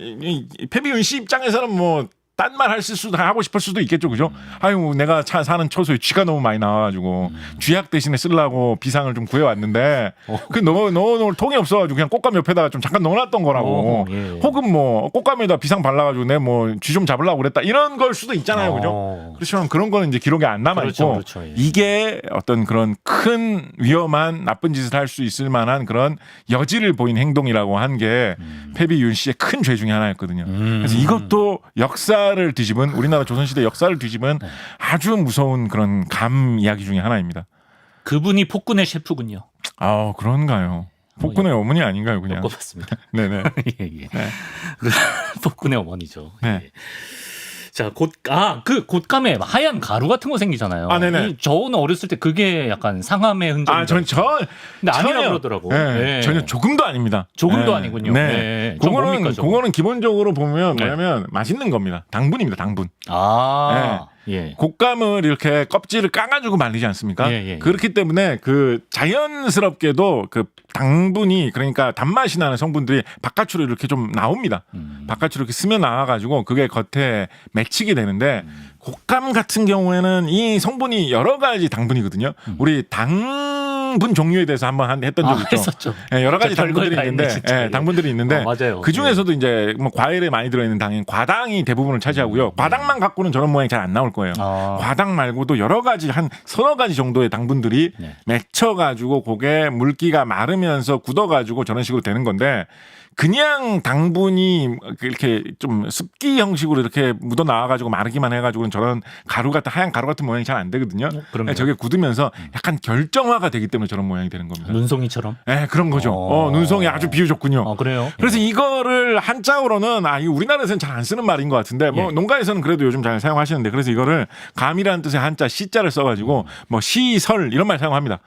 패비윤 씨 입장에서는 뭐 딴 말 할 수도 하고 싶을 수도 있겠죠, 그죠? 아유, 내가 사는 처소에 쥐가 너무 많이 나와가지고 쥐약 대신에 쓰려고 비상을 좀 구해왔는데 그 넣어놓을 통이 없어가지고 그냥 꽃감 옆에다가 좀 잠깐 넣어놨던 거라고. 예. 혹은 뭐 꽃감에다 비상 발라가지고 내 뭐 쥐 좀 잡으려고 그랬다 이런 걸 수도 있잖아요, 그죠? 그렇지만 그런 거는 이제 기록에 안 남아 있고 그렇죠, 예. 이게 어떤 그런 큰 위험한 나쁜 짓을 할 수 있을 만한 그런 여지를 보인 행동이라고 한 게 패비윤 씨의 큰 죄 중에 하나였거든요. 그래서 이것도 역사를 뒤집은 우리나라 조선시대 역사를 뒤집은 아주 무서운 그런 감 이야기 중에 하나입니다. 그분이 폭군의 셰프군요. 아, 그런가요? 폭군의 어머니 아닌가요, 그냥? 엮어봤습니다. 네네. 예, 예. 폭군의 어머니죠. 네. 예. 자, 그 곶감에 하얀 가루 같은 거 생기잖아요. 아, 네네. 저는 어렸을 때 그게 약간 상함의 흔적. 아, 근데 아니라 전혀, 그러더라고. 네, 네. 전혀 조금도 아닙니다. 조금도 네. 아니군요. 네. 네. 저 뭡니까, 저거? 그거는 기본적으로 보면 네. 뭐냐면 맛있는 겁니다. 당분입니다, 당분. 아, 예. 곶감을 이렇게 껍질을 까가지고 말리지 않습니까? 예, 예. 그렇기 때문에 그 자연스럽게도 그 당분이 그러니까 단맛이 나는 성분들이 바깥으로 이렇게 좀 나옵니다. 바깥으로 이렇게 스며 나와가지고 그게 겉에 맺히게 되는데 곶감 같은 경우에는 이 성분이 여러 가지 당분이거든요. 우리 당분 종류에 대해서 한번 했던 적이 있죠. 했었죠. 예, 여러 가지 진짜 별걸 당분들이 다 있는데, 했네, 진짜. 예, 당분들이 있는데 맞아요. 그 중에서도 이제 뭐 과일에 많이 들어있는 당인 과당이 대부분을 차지하고요. 과당만 갖고는 저런 모양이 잘 안 나올 거예요. 아. 과당 말고도 여러 가지 한 서너 가지 정도의 당분들이 네. 맺혀가지고 그게 물기가 마르면서 굳어가지고 저런 식으로 되는 건데 그냥 당분이 이렇게 좀 습기 형식으로 이렇게 묻어 나와가지고 마르기만 해가지고는 저런 가루 같은 하얀 가루 같은 모양이 잘 안 되거든요. 그럼요. 저게 굳으면서 약간 결정화가 되기 때문에 저런 모양이 되는 겁니다. 눈송이처럼. 네, 그런 거죠. 눈송이 아주 비유 좋군요. 그래요. 그래서 이거를 한자어로는 이거 우리나라에서는 잘 안 쓰는 말인 것 같은데 뭐 예. 농가에서는 그래도 요즘 잘 사용하시는데 그래서 이거를 감이라는 뜻의 한자 시자를 써가지고 뭐 시설 이런 말 사용합니다.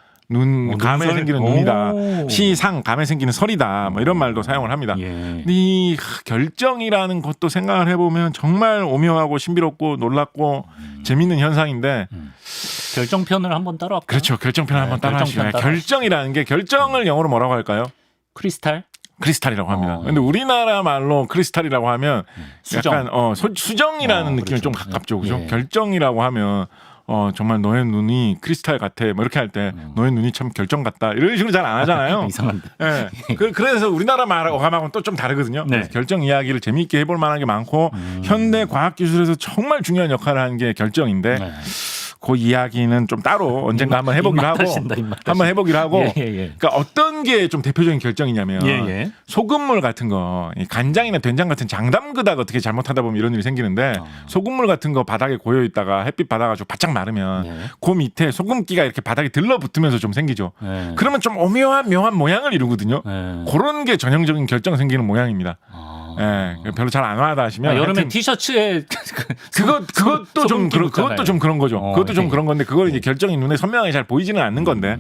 감에 눈설? 생기는 눈이다. 오. 시상 감에 생기는 설이다. 뭐 이런 말도 사용을 합니다. 예. 근데 이 결정이라는 것도 생각을 해보면 정말 오묘하고 신비롭고 놀랍고 재밌는 현상인데 결정편을 한번 따라할까요? 그렇죠. 결정편을 한번 따라하시죠. 결정편 따라하시죠. 결정이라는 게 결정을 영어로 뭐라고 할까요? 크리스탈? 크리스탈이라고 합니다. 근데 우리나라 말로 크리스탈이라고 하면 수정. 약간 수정이라는 느낌이 그렇죠. 좀 가깝죠. 그죠? 예. 결정이라고 하면 정말 너의 눈이 크리스탈 같아. 뭐 이렇게 할 때 너의 눈이 참 결정 같다. 이런 식으로 잘 안 하잖아요. 이상한데. 예. 그래서 우리나라 말 어감하고는 또 좀 다르거든요. 네. 그래서 결정 이야기를 재미있게 해볼 만한 게 많고 현대 과학 기술에서 정말 중요한 역할을 하는 게 결정인데 네. 그 이야기는 좀 따로 언젠가 한번 해보기로 하고 한번 해보기로 하고 예, 예, 예. 그러니까 어떤 게 좀 대표적인 결정이냐면 예, 예. 소금물 같은 거 이 간장이나 된장 같은 장담그다가 어떻게 잘못하다 보면 이런 일이 생기는데 소금물 같은 거 바닥에 고여 있다가 햇빛 받아가지고 바짝 마르면 예. 그 밑에 소금기가 이렇게 바닥에 들러붙으면서 좀 생기죠. 예. 그러면 좀 묘한 모양을 이루거든요. 예. 그런 게 전형적인 결정 생기는 모양입니다. 예, 별로 잘 안 와다 하시면 여름에 하여튼 티셔츠에 그것도 좀 그런 거죠. 그것도 좀 예. 그런 건데 그걸 이제 결정이 눈에 선명하게 잘 보이지는 않는 건데,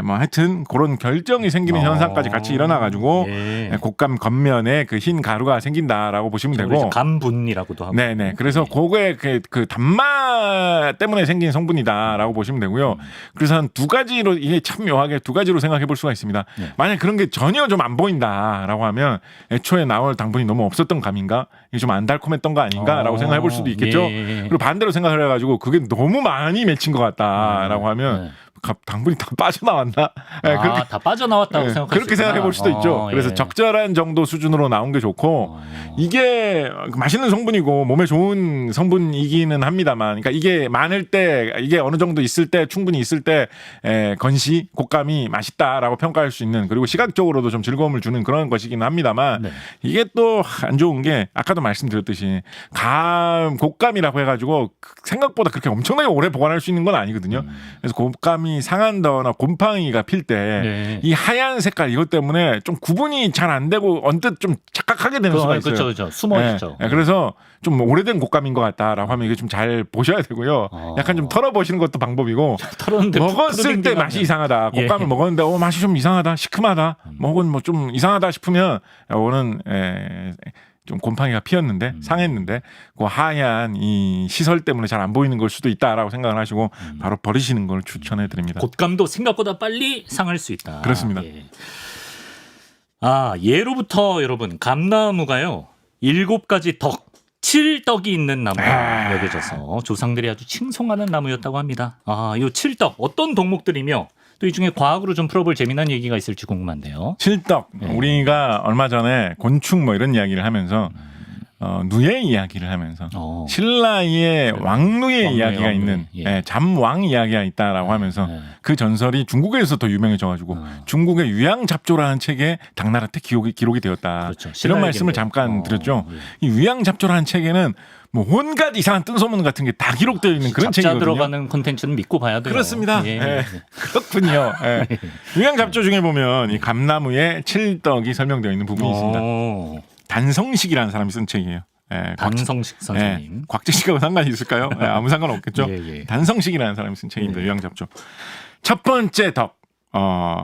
뭐 하여튼 그런 결정이 생기는 현상까지 같이 일어나가지고 예. 곶감 겉면에 그 흰 가루가 생긴다라고 보시면 되고, 감분이라고도 하고. 네네. 그래서 그거의 그 단맛 때문에 생긴 성분이다라고 보시면 되고요. 그래서 한 두 가지로 이게 참 묘하게 두 가지로 생각해 볼 수가 있습니다. 만약 그런 게 전혀 좀 안 보인다라고 하면 애초에 나올 당분이 너무 없었던 감인가? 이게 좀 안 달콤했던 거 아닌가라고 생각해 볼 수도 있겠죠. 예. 그리고 반대로 생각을 해가지고 그게 너무 많이 맺힌 것 같다라고 하면 당분이 다 빠져나왔나? 예, 그렇게 다 빠져나왔다고 생각할 그렇게 수 있구나. 생각해 볼 수도 있죠. 그래서 예. 적절한 정도 수준으로 나온 게 좋고 이게 맛있는 성분이고 몸에 좋은 성분이기는 합니다만, 그러니까 이게 많을 때, 이게 어느 정도 있을 때, 충분히 있을 때 건시, 곶감이 맛있다라고 평가할 수 있는, 그리고 시각적으로도 좀 즐거움을 주는 그런 것이기는 합니다만, 네. 이게 또 안 좋은 게 아까도 말씀드렸듯이 곶감이라고 해가지고 생각보다 그렇게 엄청나게 오래 보관할 수 있는 건 아니거든요. 그래서 곶감이 상한다거나 곰팡이가 필 때 이 네. 하얀 색깔 이것 때문에 좀 구분이 잘 안 되고 언뜻 좀 착각하게 되는 수가 있어요. 그렇죠. 숨어 있죠. 네, 그래서 좀 오래된 곶감인 것 같다라고 하면 이게 좀 잘 보셔야 되고요. 약간 좀 털어보시는 것도 방법이고, 털었는데 먹었을 때 맛이 이상하다. 곶감을 먹었는데 맛이 좀 이상하다, 시큼하다, 혹은 뭐 좀 이상하다 싶으면 이거는 좀 곰팡이가 피었는데 상했는데 그 하얀 이 시설 때문에 잘 안 보이는 걸 수도 있다라고 생각을 하시고 바로 버리시는 걸 추천해 드립니다. 곶감도 생각보다 빨리 상할 수 있다. 그렇습니다. 예. 예로부터 여러분 감나무가요 7가지 덕, 7덕이 있는 나무가 여겨져서 조상들이 아주 칭송하는 나무였다고 합니다. 이 7덕 어떤 덕목들이며 또 이 중에 과학으로 좀 풀어볼 재미난 얘기가 있을지 궁금한데요. 칠덕. 우리가 얼마 전에 곤충 뭐 이런 이야기를 하면서 누에 이야기를 하면서 신라의 왕누의 이야기가 왕누의, 있는 예. 잠왕 이야기가 있다라고 하면서 그 전설이 중국에서 더 유명해져가지고 중국의 유양잡조라는 책에 당나라 때 기록이 되었다. 그렇죠. 이런 말씀을 잠깐 드렸죠. 이 유양잡조라는 책에는 뭐 온갖 이상한 뜬소문 같은 게 다 기록되어 있는 그런 잡자 책이거든요. 들어가는 콘텐츠는 믿고 봐야 돼요. 그렇습니다. 예. 예. 그렇군요. 예. 유양잡조 중에 보면 이 감나무의 칠덕이 설명되어 있는 부분이 있습니다. 단성식이라는 사람이 쓴 책이에요. 예, 단성식 선생님. 곽재 씨하고 상관이 있을까요? 아무 상관 없겠죠. 예. 단성식이라는 사람이 쓴 책입니다. 유양잡조. 첫 번째 덕.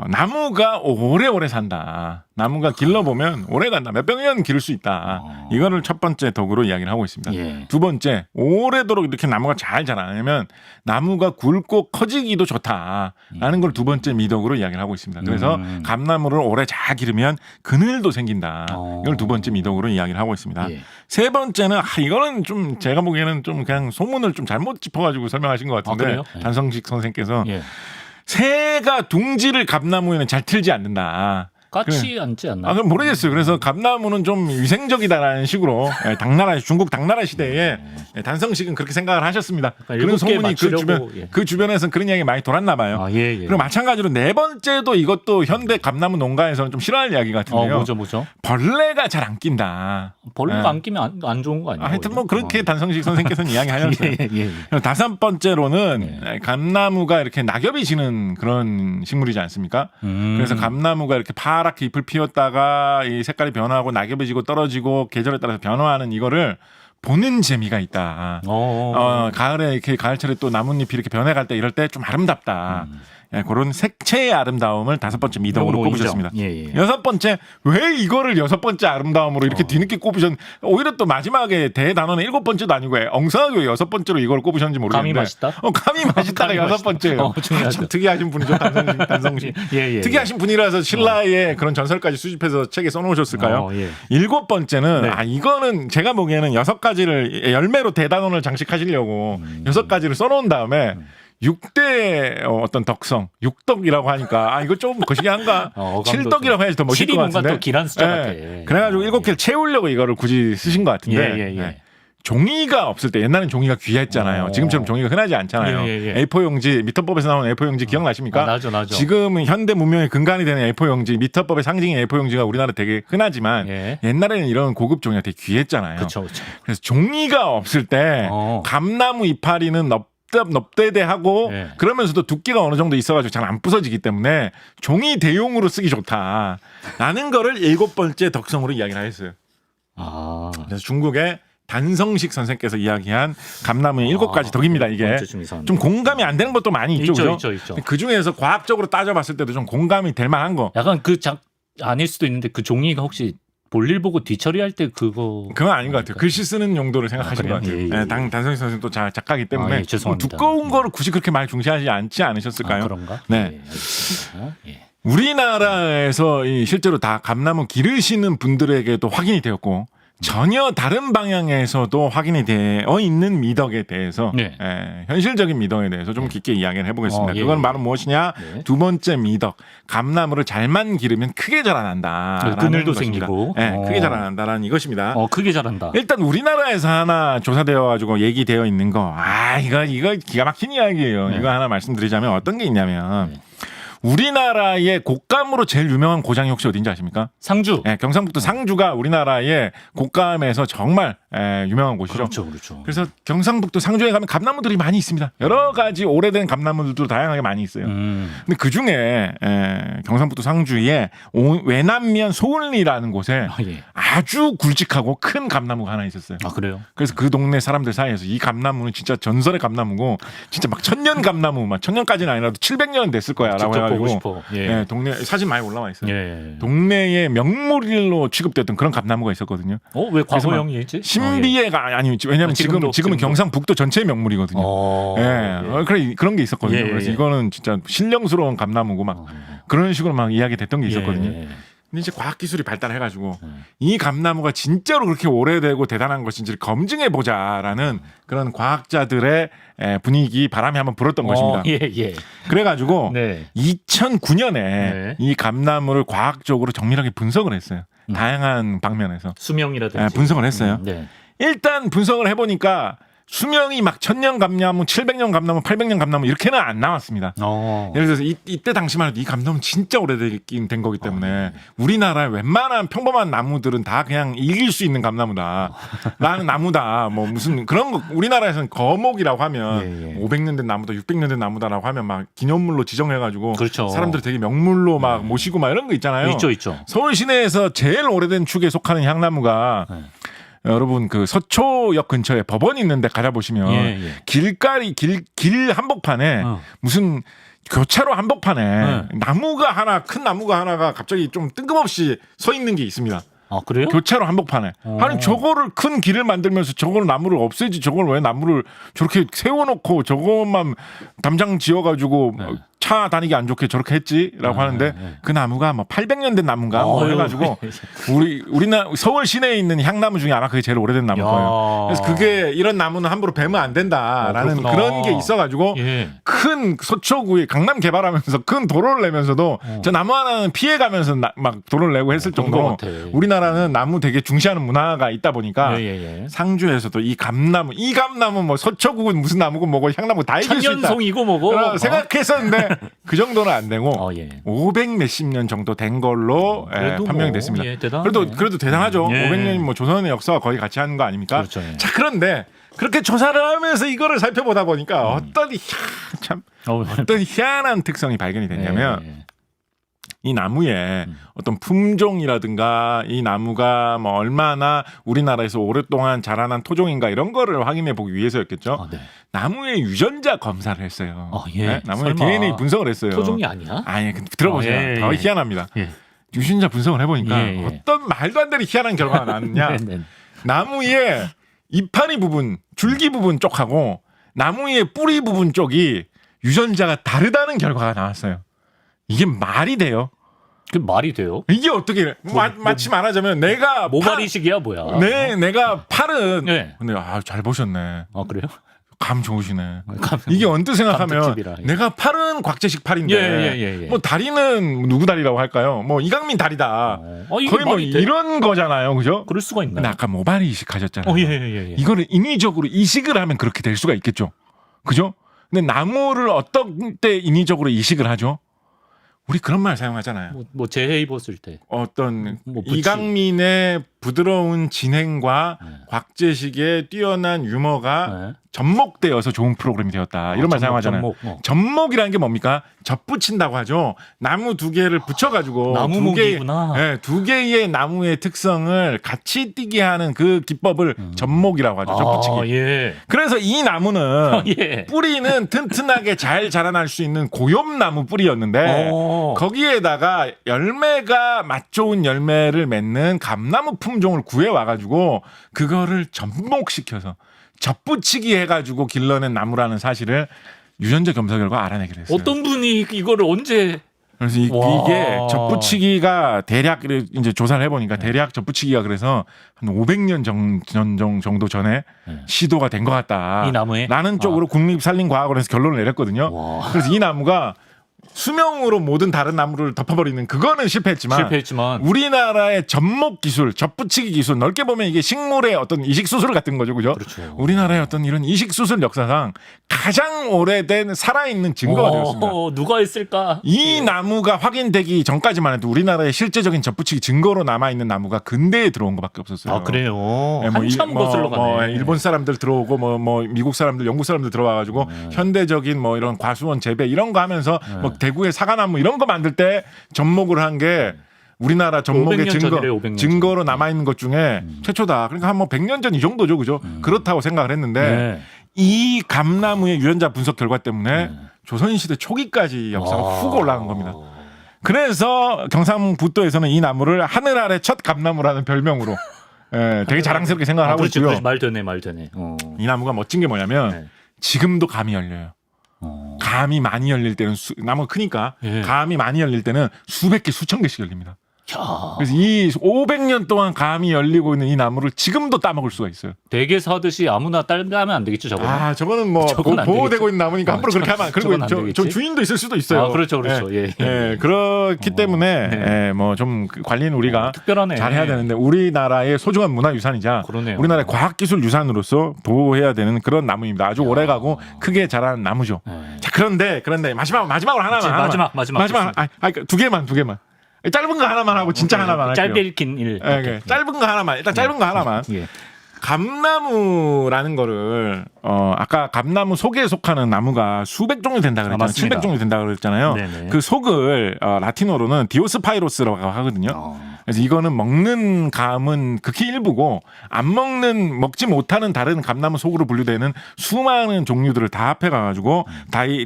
나무가 오래오래 산다. 나무가 길러보면 오래 간다. 몇백 년 기를 수 있다. 이거를 첫 번째 덕으로 이야기를 하고 있습니다. 예. 두 번째, 오래도록 이렇게 나무가 잘 자라면 나무가 굵고 커지기도 좋다라는 걸 두 번째 미덕으로 이야기를 하고 있습니다. 그래서 감나무를 오래 잘 기르면 그늘도 생긴다. 이걸 두 번째 미덕으로 이야기를 하고 있습니다. 예. 세 번째는 이거는 좀 제가 보기에는 좀 그냥 소문을 좀 잘못 짚어가지고 설명하신 것 같은데 그래요? 예. 단성식 선생께서 예. 새가 둥지를 감나무에는 잘 틀지 않는다. 까치 앉지 않나? 그럼 모르겠어요. 그래서 감나무는 좀 위생적이다라는 식으로 중국 당나라 시대에 단성식은 그렇게 생각을 하셨습니다. 그런 소문이 그 주변에서는 그런 이야기 많이 돌았나 봐요. 예. 그리고 마찬가지로 네 번째도 이것도 현대 감나무 농가에서는 좀 싫어할 이야기 같은데요. 뭐죠? 벌레가 잘 안 낀다. 벌레가 안 끼면 안 좋은 거 아니에요? 하여튼 뭐 그렇게 단성식 선생께서는 이야기하셨어요. 예. 다섯 번째로는 감나무가 이렇게 낙엽이 지는 그런 식물이지 않습니까? 그래서 감나무가 이렇게 파랗게 잎을 피웠다가 이 색깔이 변화하고 낙엽이 지고 떨어지고 계절에 따라서 변화하는 이거를 보는 재미가 있다. 가을에 이렇게 가을철에 또 나뭇잎이 이렇게 변해갈 때 이럴 때 좀 아름답다. 그런 색채의 아름다움을 다섯 번째 미덕으로 꼽으셨습니다. 예. 여섯 번째, 왜 이거를 여섯 번째 아름다움으로 이렇게 뒤늦게 꼽으셨는지, 오히려 또 마지막에 대단원의 일곱 번째도 아니고 엉성하게 여섯 번째로 이걸 꼽으셨는지 모르겠는데. 감이 맛있다? 감이 맛있다가 여섯 번째예요. 참 특이하신 분이죠, 단성식. 예. 특이하신 분이라서 신라의 그런 전설까지 수집해서 책에 써놓으셨을까요? 일곱 번째는 이거는 제가 보기에는 여섯 가지를 열매로 대단원을 장식하시려고 여섯 가지를 써놓은 다음에 6대 어떤 덕성, 6덕이라고 하니까 이거 좀 거시기한가? 7덕이라고 해야지 더 멋있을 것 같은데. 7이 뭔가 또 길한 숫자 같아. 그래가지고 7개를 채우려고 이거를 굳이 쓰신 것 같은데. 종이가 없을 때 옛날엔 종이가 귀했잖아요. 지금처럼 종이가 흔하지 않잖아요. A4 용지, 미터법에서 나온 A4 용지 기억나십니까? 나죠. 지금은 현대 문명의 근간이 되는 A4 용지, 미터법의 상징인 A4 용지가 우리나라 되게 흔하지만 옛날에는 이런 고급 종이가 되게 귀했잖아요. 그렇죠. 그래서 종이가 없을 때 감나무 이파리는 넙대대하고 그러면서도 두께가 어느 정도 있어가지고 잘 안 부서지기 때문에 종이 대용으로 쓰기 좋다라는 거를 일곱 번째 덕성으로 이야기를 했어요. 그래서 중국의 단성식 선생께서 이야기한 감나무의 일곱 가지 덕입니다. 이게 좀 공감이 안 되는 것도 많이 있죠. 그 중에서 과학적으로 따져봤을 때도 좀 공감이 될 만한 거. 약간 아닐 수도 있는데 그 종이가 혹시 볼일 보고 뒤처리할 때 그건 아닌 것 같아요. 글씨 쓰는 용도를 생각하신 것 같아요. 단성식 선생 또 작가이기 때문에 두꺼운 거를 굳이 그렇게 많이 중시하지 않으셨을까요? 그런가? 네. 우리나라에서 실제로 다 감나무 기르시는 분들에게도 확인이 되었고 전혀 다른 방향에서도 확인이 되어 있는 미덕에 대해서 네. 현실적인 미덕에 대해서 좀 깊게 이야기를 해보겠습니다. 예, 그건 예. 바로 무엇이냐? 네. 두 번째 미덕. 감나무를 잘만 기르면 크게 자라난다. 그늘도 생기고. 크게 자라난다라는 이것입니다. 크게 자란다. 일단 우리나라에서 하나 조사되어 가지고 얘기되어 있는 거. 이거 기가 막힌 이야기예요. 네. 이거 하나 말씀드리자면 어떤 게 있냐면 네. 우리나라의 곶감으로 제일 유명한 고장이 혹시 어딘지 아십니까? 상주. 경상북도 상주가 우리나라의 곶감에서 정말 유명한 곳이죠. 그렇죠, 그렇죠. 그래서 경상북도 상주에 가면 감나무들이 많이 있습니다. 여러 가지 오래된 감나무들도 다양하게 많이 있어요. 근데 그 중에 경상북도 상주에 외남면 소을리라는 곳에 예. 아주 굵직하고 큰 감나무가 하나 있었어요. 그래요? 그래서 그 동네 사람들 사이에서 이 감나무는 진짜 전설의 감나무고 진짜 막 천년 감나무, 막 천년까지는 아니라도 700년 됐을 거야라고 직접 보고 해가지고 싶어. 예. 동네 사진 많이 올라와 있어요. 예. 동네의 명물로 취급됐던 그런 감나무가 있었거든요. 왜 그래서 막 과거형이지? 신비해가 아니 왜냐면 지금은 지금도. 경상북도 전체의 명물이거든요. 그래 그런 게 있었거든요. 예, 그래서 예. 이거는 진짜 신령스러운 감나무고 막 그런 식으로 막 이야기됐던 게 있었거든요. 예. 근데 이제 과학 기술이 발달해가지고 이 감나무가 진짜로 그렇게 오래되고 대단한 것인지를 검증해 보자라는 그런 과학자들의 분위기 바람이 한번 불었던 것입니다. 예. 그래가지고 네. 2009년에 네. 이 감나무를 과학적으로 정밀하게 분석을 했어요. 다양한 방면에서 수명이라든지 분석을 했어요. 네. 일단 분석을 해보니까 수명이 막 1000년 감나무, 700년 감나무, 800년 감나무 이렇게는 안 나왔습니다. 예를 들어서 이때 당시만 해도 이 감나무는 진짜 오래되긴 된 거기 때문에 우리나라의 웬만한 평범한 나무들은 다 그냥 이길 수 있는 감나무다. 라는 나무다. 뭐 무슨 그런 거 우리나라에서는 거목이라고 하면 500년 된 나무다, 600년 된 나무다라고 하면 막 기념물로 지정해가지고 그렇죠. 사람들 되게 명물로 막 모시고 막 이런 거 있잖아요. 있죠. 서울 시내에서 제일 오래된 축에 속하는 향나무가 여러분 그 서초역 근처에 법원이 있는데 가보시면 길 한복판에 무슨 교차로 한복판에 나무가 하나 큰 나무가 하나가 갑자기 좀 뜬금없이 서 있는 게 있습니다. 그래요? 교차로 한복판에. 아니 저거를 큰 길을 만들면서 저걸 나무를 없애지 저걸 왜 나무를 저렇게 세워놓고 저것만 담장 지어가지고 차 다니기 안 좋게 저렇게 했지라고 하는데 그 나무가 뭐 800년 된 나무인가 뭐 해가지고 우리나라 서울 시내에 있는 향나무 중에 아마 그게 제일 오래된 나무일 거예요. 그래서 그게 이런 나무는 함부로 베면 안 된다라는 그런 게 있어가지고 큰 서초구에 강남 개발하면서 큰 도로를 내면서도 저 나무 하나는 피해가면서 막 도로를 내고 했을 정도로 우리나라는 나무 되게 중시하는 문화가 있다 보니까 상주에서도 이 감나무 뭐 서초구는 무슨 나무고 뭐고 향나무 다 이길 수 있다. 천년송이고 뭐고 생각했었는데 그 정도는 안 되고 500 몇십 년 정도 된 걸로 판명이 됐습니다. 그래도 대단하죠. 500년이 뭐 조선의 역사와 거의 같이 하는 거 아닙니까? 그렇죠. 자 그런데 그렇게 조사를 하면서 이거를 살펴보다 보니까 어떤 희한한 특성이 발견이 됐냐면 이 나무의 어떤 품종이라든가 이 나무가 뭐 얼마나 우리나라에서 오랫동안 자라난 토종인가 이런 거를 확인해 보기 위해서였겠죠. 나무의 유전자 검사를 했어요. 나무의 DNA 분석을 했어요. 토종이 아니야? 아니 들어보세요. 더 희한합니다. 유전자 분석을 해보니까 어떤 말도 안 되는 희한한 결과가 나왔느냐. 나무의 이파리 부분, 줄기 부분 쪽하고 나무의 뿌리 부분 쪽이 유전자가 다르다는 결과가 나왔어요. 이게 말이 돼요? 그 말이 돼요? 이게 어떻게 마치 말하자면 내가 모발이식이야 뭐야? 내가 팔은 근데 잘 보셨네. 그래요? 감 좋으시네. 이게 언뜻 생각하면 내가 팔은 곽재식 팔인데 뭐 다리는 누구 다리라고 할까요? 뭐 이강민 다리다. 거의 뭐 이런 거잖아요, 그죠? 그럴 수가 있나요? 근데 아까 모발이 이식하셨잖아요. 이거를 인위적으로 이식을 하면 그렇게 될 수가 있겠죠, 그죠? 근데 나무를 어떤 때 인위적으로 이식을 하죠? 우리 그런 말 사용하잖아요. 뭐 재해 입었을 때 어떤 이강민의 부드러운 진행과 곽재식의 뛰어난 유머가 접목되어서 좋은 프로그램이 되었다. 이런 말 사용하잖아요. 접목이라는 게 뭡니까? 접붙인다고 하죠. 나무 두 개를 붙여가지고 두 개의 나무의 특성을 같이 띄게 하는 그 기법을 접목이라고 하죠. 접붙이기. 그래서 이 나무는 뿌리는 튼튼하게 잘 자라날 수 있는 고엽나무 뿌리였는데 거기에다가 열매가 맛 좋은 열매를 맺는 감나무 품종을 구해와가지고 그거를 접목시켜서 접붙이기 해가지고 길러낸 나무라는 사실을 유전자 검사 결과 알아내기로 했어요. 어떤 분이 이거를 언제 그래서 와. 이게 젖붙이기가 대략 이제 조사를 해보니까 대략 젖붙이기가 그래서 한 500년 정도 전에 네. 시도가 된 것 같다. 이 나무에? 라는 쪽으로 국립산림과학원에서 결론을 내렸거든요. 와. 그래서 이 나무가 수명으로 모든 다른 나무를 덮어버리는 그거는 실패했지만 우리나라의 접목 기술, 젖붙이기 기술 넓게 보면 이게 식물의 어떤 이식 수술 같은 거죠, 그죠? 그렇죠. 우리나라의 어떤 이런 이식 수술 역사상 가장 오래된 살아있는 증거가 되었습니다. 누가 했을까? 이 나무가 확인되기 전까지만 해도 우리나라의 실제적인 젖붙이기 증거로 남아 있는 나무가 근대에 들어온 것밖에 없었어요. 아 그래요. 예, 한참 거슬러 가네. 일본 사람들 들어오고 뭐 미국 사람들, 영국 사람들 들어와가지고 현대적인 뭐 이런 과수원 재배 이런 거 하면서 뭐 대구의 사과나무 이런 거 만들 때 접목을 한 게 우리나라 접목의 500년 전이래요, 500년 증거로 남아 있는 것 중에 최초다. 그러니까 한 뭐 100년 전 이 정도죠, 그죠? 그렇다고 생각을 했는데 네. 이 감나무의 유전자 분석 결과 때문에 조선시대 초기까지 역사가 훅 올라간 겁니다. 그래서 경상북도에서는 이 나무를 하늘 아래 첫 감나무라는 별명으로 되게 자랑스럽게 생각을 하고 그렇죠. 있고요. 말 되네. 이 나무가 멋진 게 뭐냐면 네. 지금도 감이 열려요. 감이 많이 열릴 때는 나무가 크니까 예. 감이 많이 열릴 때는 수백 개, 수천 개씩 열립니다. 야, 그래서 이 500년 동안 감이 열리고 있는 이 나무를 지금도 따먹을 수가 있어요. 댁에서 하듯이 아무나 딸면 안 되겠죠, 저거는. 아, 저거는 뭐 저건 안 보호되고 되겠지. 있는 나무니까 함부로 그렇게 하면 그리고 저건 안 되겠지. 저 주인도 있을 수도 있어요. 아, 그렇죠. 예. 그렇기 때문에 네. 뭐 좀 관리는 우리가 특별하네. 잘해야 되는데 우리나라의 소중한 문화유산이자 그러네요. 우리나라의 과학기술 유산으로서 보호해야 되는 그런 나무입니다. 아주 오래가고 크게 자란 나무죠. 네. 자, 그런데 마지막으로 하나만. 마지막. 두 개만. 짧은 거 하나만 하고 진짜 하나만 할게요. 짧게 읽힌 일. 예, 짧은 거 하나만. 일단 짧은 거 하나만. 예. 감나무라는 거를 아까 감나무 속에 속하는 나무가 수백 종류 된다 그랬잖아요. 맞습니다. 700종류 된다 그랬잖아요. 네네. 그 속을 라틴어로는 디오스파이로스라고 하거든요. 그래서 이거는 먹는 감은 극히 일부고 안 먹지 못하는 다른 감나무 속으로 분류되는 수많은 종류들을 다 합해 가지고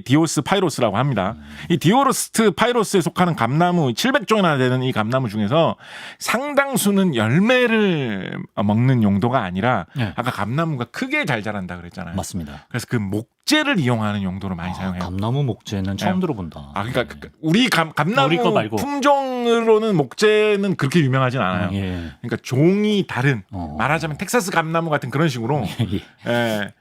디오스파이로스라고 합니다. 이 디오스파이로스에 속하는 감나무 700종이나 되는 이 감나무 중에서 상당수는 열매를 먹는 용도가 아니라 네. 아까 감나무가 크게 잘 자란다 그랬잖아요. 맞습니다. 그래서 그 목재를 이용하는 용도로 많이 사용해요. 감나무 목재는 처음 들어본다. 그러니까 우리 감나무 우리 거 말고. 품종으로는 목재는 그렇게 유명하진 않아요. 예. 그러니까 종이 다른 어. 말하자면 텍사스 감나무 같은 그런 식으로 예.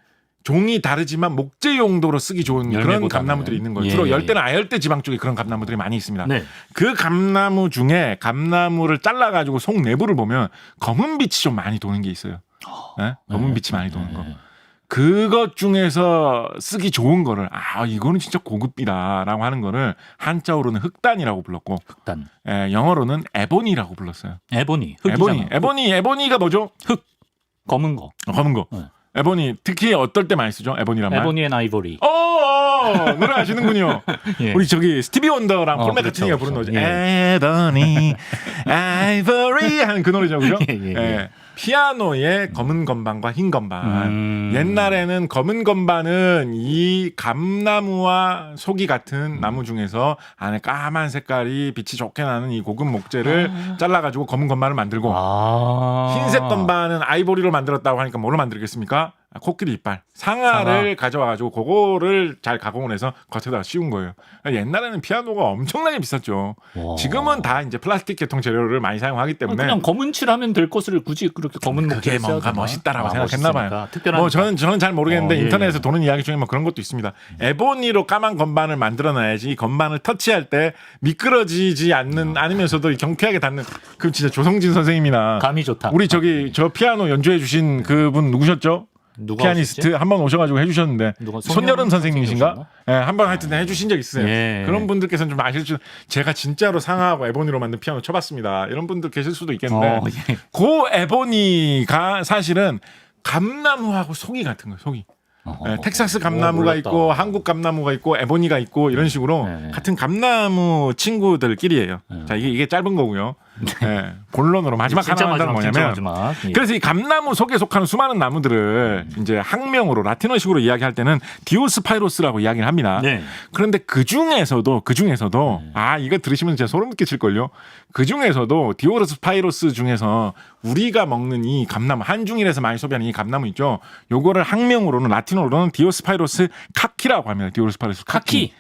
종이 다르지만 목재 용도로 쓰기 좋은 그런 열매보다는. 감나무들이 있는 거예요. 예. 주로 열대나 아열대 지방 쪽에 그런 감나무들이 많이 있습니다. 네. 그 감나무 중에 감나무를 잘라가지고 속 내부를 보면 검은 빛이 좀 많이 도는 게 있어요. 네? 검은 빛이 많이 도는 거. 그것 중에서 쓰기 좋은 거를 이거는 진짜 고급이다라고 하는 거를 한자어로는 흑단이라고 불렀고 흑단. 영어로는 에보니라고 불렀어요. 에보니. 흑이잖아. 에보니가 뭐죠? 흑. 검은 거. 검은 거. 네. 에보니 특히 어떨 때 많이 쓰죠? 에보니란 말. 에보니 앤 아이보리. 노래 아시는군요. 예. 우리 저기 스티비 원더랑 폴 맥카트니가 부른 노래. 에보니, 아이보리 하는 그 노래죠, 그죠? 예. 피아노의 검은 건반과 흰 건반. 옛날에는 검은 건반은 이 감나무와 속이 같은 나무 중에서 안에 까만 색깔이 빛이 좋게 나는 이 고급 목재를 잘라가지고 검은 건반을 만들고 흰색 건반은 아이보리로 만들었다고 하니까 뭘로 만들겠습니까? 코끼리 이빨 상아를 가져와가지고 그거를 잘 가공을 해서 겉에다가 씌운 거예요. 옛날에는 피아노가 엄청나게 비쌌죠. 와. 지금은 다 이제 플라스틱 계통 재료를 많이 사용하기 때문에 그냥 검은 칠하면 될 것을 굳이 그렇게 검은 목재 그게 뭔가 멋있다라고 생각했나 봐요. 뭐 저는 잘 모르겠는데 인터넷에서 도는 이야기 중에 뭐 그런 것도 있습니다. 에보니로 까만 건반을 만들어놔야지 이 건반을 터치할 때 미끄러지지 않으면서도 경쾌하게 닿는 그 진짜 조성진 선생님이나 감이 좋다. 우리 저 피아노 연주해 주신 그분 누구셨죠? 피아니스트 한 번 오셔가지고 해주셨는데 손여름 선생님이신가? 네, 한번 하여튼 해주신 적 있으세요. 예. 그런 분들께서는 좀 아실 수. 제가 진짜로 상하하고 에보니로 만든 피아노 쳐봤습니다. 이런 분들 계실 수도 있겠는데 예. 그 에보니가 사실은 감나무하고 속이 같은 거예요. 속이. 텍사스 감나무가 있고 한국 감나무가 있고 에보니가 있고 이런 식으로 같은 감나무 친구들끼리예요. 자 이게 짧은 거고요. 본론으로 마지막 하나는 뭐냐면 그래서 이 감나무 속에 속하는 수많은 나무들을 이제 학명으로 라틴어식으로 이야기할 때는 디오스파이로스라고 이야기를 합니다. 네. 그런데 그 중에서도 이거 들으시면 진짜 소름 끼칠걸요. 그 중에서도 디오스파이로스 중에서 우리가 먹는 이 감나무 한중일에서 많이 소비하는 이 감나무 있죠. 요거를 학명으로는 라틴어로는 디오스파이로스 카키라고 합니다. 디오스파이로스 카키.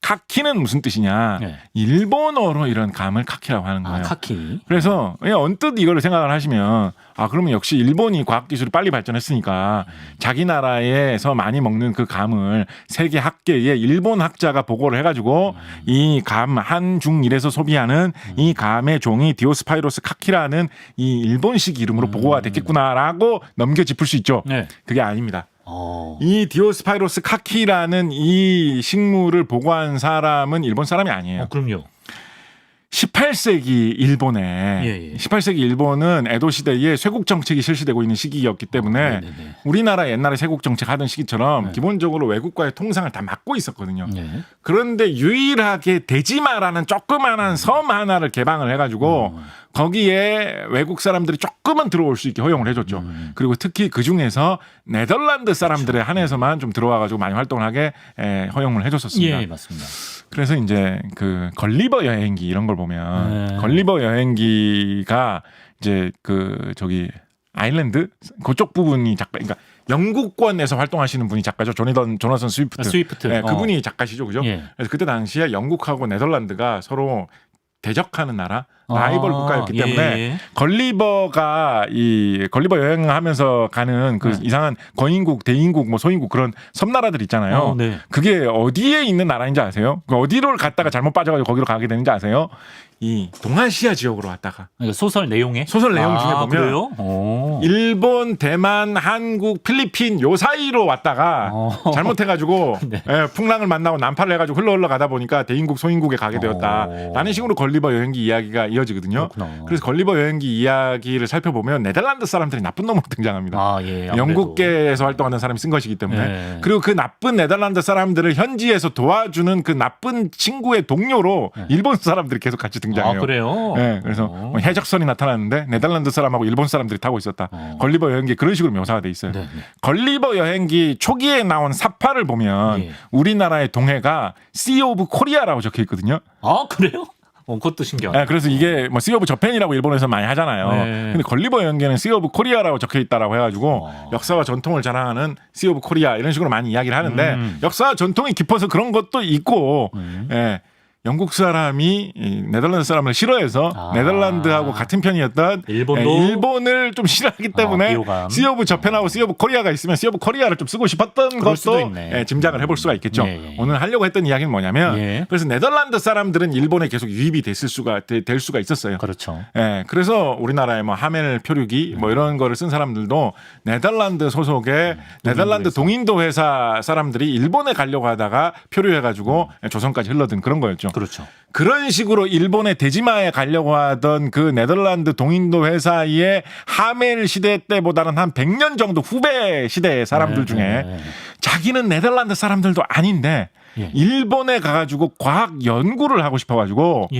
카키는 무슨 뜻이냐? 네. 일본어로 이런 감을 카키라고 하는 거예요. 카키. 그래서 그냥 언뜻 이거를 생각을 하시면 그러면 역시 일본이 과학기술이 빨리 발전했으니까 자기 나라에서 많이 먹는 그 감을 세계 학계에 일본 학자가 보고를 해가지고 이 감 한중일에서 소비하는 이 감의 종이 디오스파이로스 카키라는 이 일본식 이름으로 보고가 됐겠구나라고 넘겨짚을 수 있죠. 네. 그게 아닙니다. 이 디오스파이로스 카키라는 이 식물을 보고한 사람은 일본 사람이 아니에요. 그럼요. 18세기 일본에 예. 18세기 일본은 에도 시대에 쇄국 정책이 실시되고 있는 시기였기 때문에 네네네. 우리나라 옛날에 쇄국 정책 하던 시기처럼 네. 기본적으로 외국과의 통상을 다 막고 있었거든요. 네. 그런데 유일하게 대지마라는 조그마한 섬 하나를 개방을 해가지고 거기에 외국 사람들이 조금은 들어올 수 있게 허용을 해줬죠. 그리고 특히 그 중에서 네덜란드 사람들에 한해서만 좀 들어와가지고 많이 활동을 하게 허용을 해줬었습니다. 예, 맞습니다. 그래서 이제 그 걸리버 여행기 이런 걸 보면 걸리버 여행기가 이제 그 저기 아일랜드 그쪽 부분이 작가, 그러니까 영국권에서 활동하시는 분이 작가죠. 조나선 스위프트. 스위프트. 네, 그분이 작가시죠, 그죠? 예. 그래서 그때 당시에 영국하고 네덜란드가 서로 대적하는 나라, 라이벌 국가였기 때문에 예. 걸리버 여행하면서 가는 그 이상한 거인국, 대인국, 뭐 소인국 그런 섬나라들 있잖아요. 네. 그게 어디에 있는 나라인지 아세요? 어디로 갔다가 잘못 빠져가지고 거기로 가게 되는지 아세요? 이 동아시아 지역으로 왔다가 그러니까 소설 내용에 소설 내용 중에 보면 그래요? 일본, 대만, 한국, 필리핀 요 사이로 왔다가 잘못해가지고 네. 풍랑을 만나고 난파를 해가지고 흘러 가다 보니까 대인국, 소인국에 가게 되었다라는 식으로 걸리버 여행기 이야기가 이어지거든요. 그렇구나. 그래서 걸리버 여행기 이야기를 살펴보면 네덜란드 사람들이 나쁜 놈으로 등장합니다. 예, 아무래도. 영국계에서 활동하는 사람이 쓴 것이기 때문에 네. 그리고 그 나쁜 네덜란드 사람들을 현지에서 도와주는 그 나쁜 친구의 동료로 일본 사람들이 계속 같이 등장해요. 그래요? 네, 그래서 뭐 해적선이 나타났는데 네덜란드 사람하고 일본 사람들이 타고 있었다. 걸리버 여행기 그런 식으로 묘사가 돼 있어요. 네. 걸리버 여행기 초기에 나온 사파를 보면 예. 우리나라의 동해가 Sea of Korea라고 적혀 있거든요. 그래요? 그것도 신기하다. 네, 그래서 이게 뭐 Sea of Japan이라고 일본에서 많이 하잖아요. 네. 근데 걸리버 여행기는 Sea of Korea라고 적혀 있다라고 해가지고 역사와 전통을 자랑하는 Sea of Korea 이런 식으로 많이 이야기를 하는데 역사와 전통이 깊어서 그런 것도 있고, 예. 영국 사람이 이 네덜란드 사람을 싫어해서 네덜란드하고 같은 편이었던 일본을 좀 싫어하기 때문에 Sea of Japan하고 Sea of Korea가 있으면 Sea of Korea를 좀 쓰고 싶었던 것도 짐작을 해볼 수가 있겠죠. 오늘 하려고 했던 이야기는 뭐냐면 그래서 네덜란드 사람들은 일본에 계속 유입이 될 수가 있었어요. 그렇죠. 예, 그래서 우리나라의 뭐 하멜 표류기 뭐 이런 거를 쓴 사람들도 네덜란드 소속의 네덜란드 동인도 회사 사람들이 일본에 가려고 하다가 표류해가지고 조선까지 흘러든 그런 거였죠. 그렇죠. 그런 식으로 일본의 대지마에 가려고 하던 그 네덜란드 동인도 회사의 하멜 시대 때보다는 한 100년 정도 후배 시대의 사람들 중에 자기는 네덜란드 사람들도 아닌데 일본에 가가지고 과학 연구를 하고 싶어가지고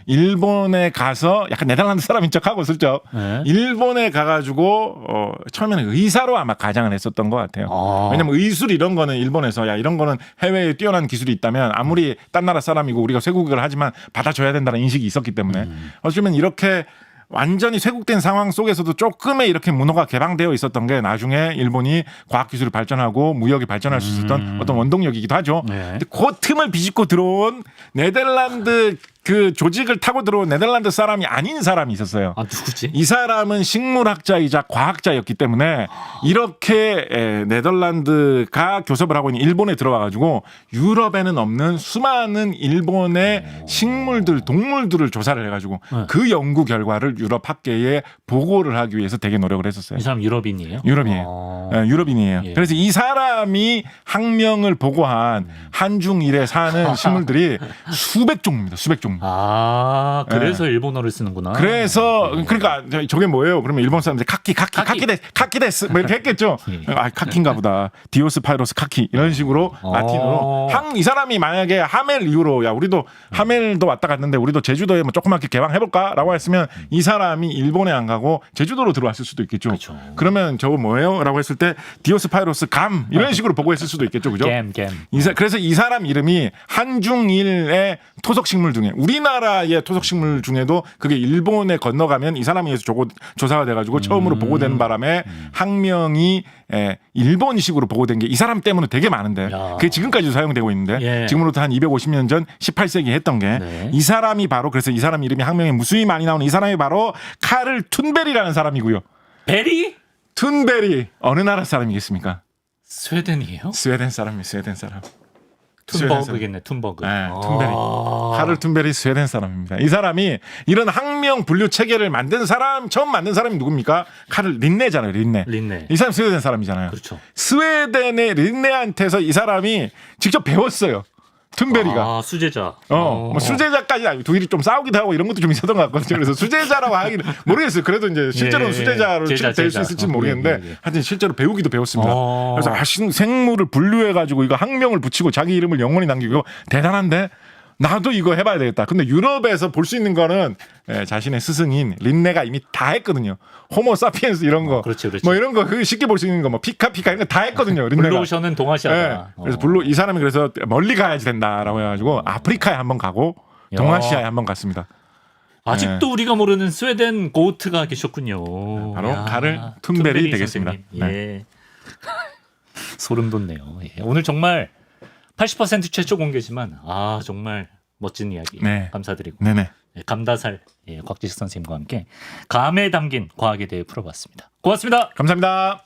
일본에 가서 약간 네덜란드 사람인 척하고 슬쩍 일본에 가가지고 처음에는 의사로 아마 가장을 했었던 것 같아요. 왜냐면 의술 이런 거는 일본에서 야 이런 거는 해외에 뛰어난 기술이 있다면 아무리 딴 나라 사람이고 우리가 쇄국을 하지만 받아줘야 된다는 인식이 있었기 때문에 어쩌면 이렇게 완전히 쇄국된 상황 속에서도 조금의 이렇게 문호가 개방되어 있었던 게 나중에 일본이 과학기술이 발전하고 무역이 발전할 수 있었던 어떤 원동력이기도 하죠. 근데 그 틈을 비집고 들어온 네덜란드 그 조직을 타고 들어온 네덜란드 사람이 아닌 사람이 있었어요. 누구지? 이 사람은 식물학자이자 과학자였기 때문에 이렇게 네덜란드가 교섭을 하고 있는 일본에 들어와가지고 유럽에는 없는 수많은 일본의 식물들, 동물들을 조사를 해가지고 그 연구 결과를 유럽 학계에 보고를 하기 위해서 되게 노력을 했었어요. 이 사람 유럽인이에요? 유럽이에요. 유럽인이에요. 그래서 이 사람이 학명을 보고한 한중일에 사는 식물들이 수백 종입니다. 수백 종. 그래서 일본어를 쓰는구나. 그래서 그러니까 저게 뭐예요? 그러면 일본 사람들이 카키데스 뭐 이렇게 했겠죠. 카키인가 보다. 디오스파이로스 카키 이런 식으로 라틴어로 이 사람이 만약에 하멜 이후로 야 우리도 하멜도 왔다 갔는데 우리도 제주도에 뭐 조그맣게 개방해 볼까라고 했으면 이 사람이 일본에 안 가고 제주도로 들어왔을 수도 있겠죠. 그렇죠. 그러면 저거 뭐예요?라고 했을 때 디오스파이로스 감 이런 식으로 보고했을 수도 있겠죠, 그죠? 겜. 그래서 이 사람 이름이 한중일의 토속 식물 중에 우리나라의 토속식물 중에도 그게 일본에 건너가면 이 사람에 의해서 조사가 돼가지고 처음으로 보고되는 바람에 학명이 일본식으로 보고된 게 이 사람 때문에 되게 많은데 야. 그게 지금까지도 사용되고 있는데 예. 지금으로부터 한 250년 전 18세기 했던 게 이 네. 사람이 바로 그래서 이 사람 이름이 학명에 무수히 많이 나오는 이 사람이 바로 카를 툰베리라는 사람이고요. 베리? 툰베리 어느 나라 사람이겠습니까? 스웨덴이에요? 스웨덴 사람이 스웨덴 사람. 툰버그겠네, 툰버그. 네, 툰베리. 카를 툰베리 스웨덴 사람입니다. 이 사람이 이런 학명 분류 체계를 만든 사람 처음 만든 사람이 누굽니까? 카를 린네잖아요. 린네. 린네. 이 사람 스웨덴 사람이잖아요. 그렇죠. 스웨덴의 린네한테서 이 사람이 직접 배웠어요. 툰베리가. 아, 수제자. 뭐 수제자까지 아니고 둘이 좀 싸우기도 하고 이런 것도 좀 있었던 것 같거든요. 그래서 수제자라고 하기는 모르겠어요. 그래도 이제 실제로는 예, 수제자로 제자, 취급될 수 제자. 있을지 모르겠는데 예. 하여튼 실제로 배우기도 배웠습니다. 그래서 생물을 분류해가지고 이거 학명을 붙이고 자기 이름을 영원히 남기고 대단한데 나도 이거 해봐야 되겠다. 근데 유럽에서 볼 수 있는 거는 자신의 스승인 린네가 이미 다 했거든요. 호모 사피엔스 이런 거, 그렇지, 그렇지. 뭐 이런 거 그 쉽게 볼 수 있는 거, 뭐 피카피카 이런 거 다 했거든요. 린네가. 블루오션은 동아시아다. 그래서 이 사람이 그래서 멀리 가야지 된다라고 해가지고 아프리카에 한번 가고 동아시아에 한번 갔습니다. 아직도 우리가 모르는 스웨덴 고트가 계셨군요. 바로 카를 툰베리 되겠습니다. 선생님. 예. 소름 돋네요. 예. 오늘 정말 80% 최초 공개지만 정말 멋진 이야기 네. 감사드리고 네네. 감다살 곽지식 선생님과 함께 감에 담긴 과학에 대해 풀어봤습니다. 고맙습니다. 감사합니다.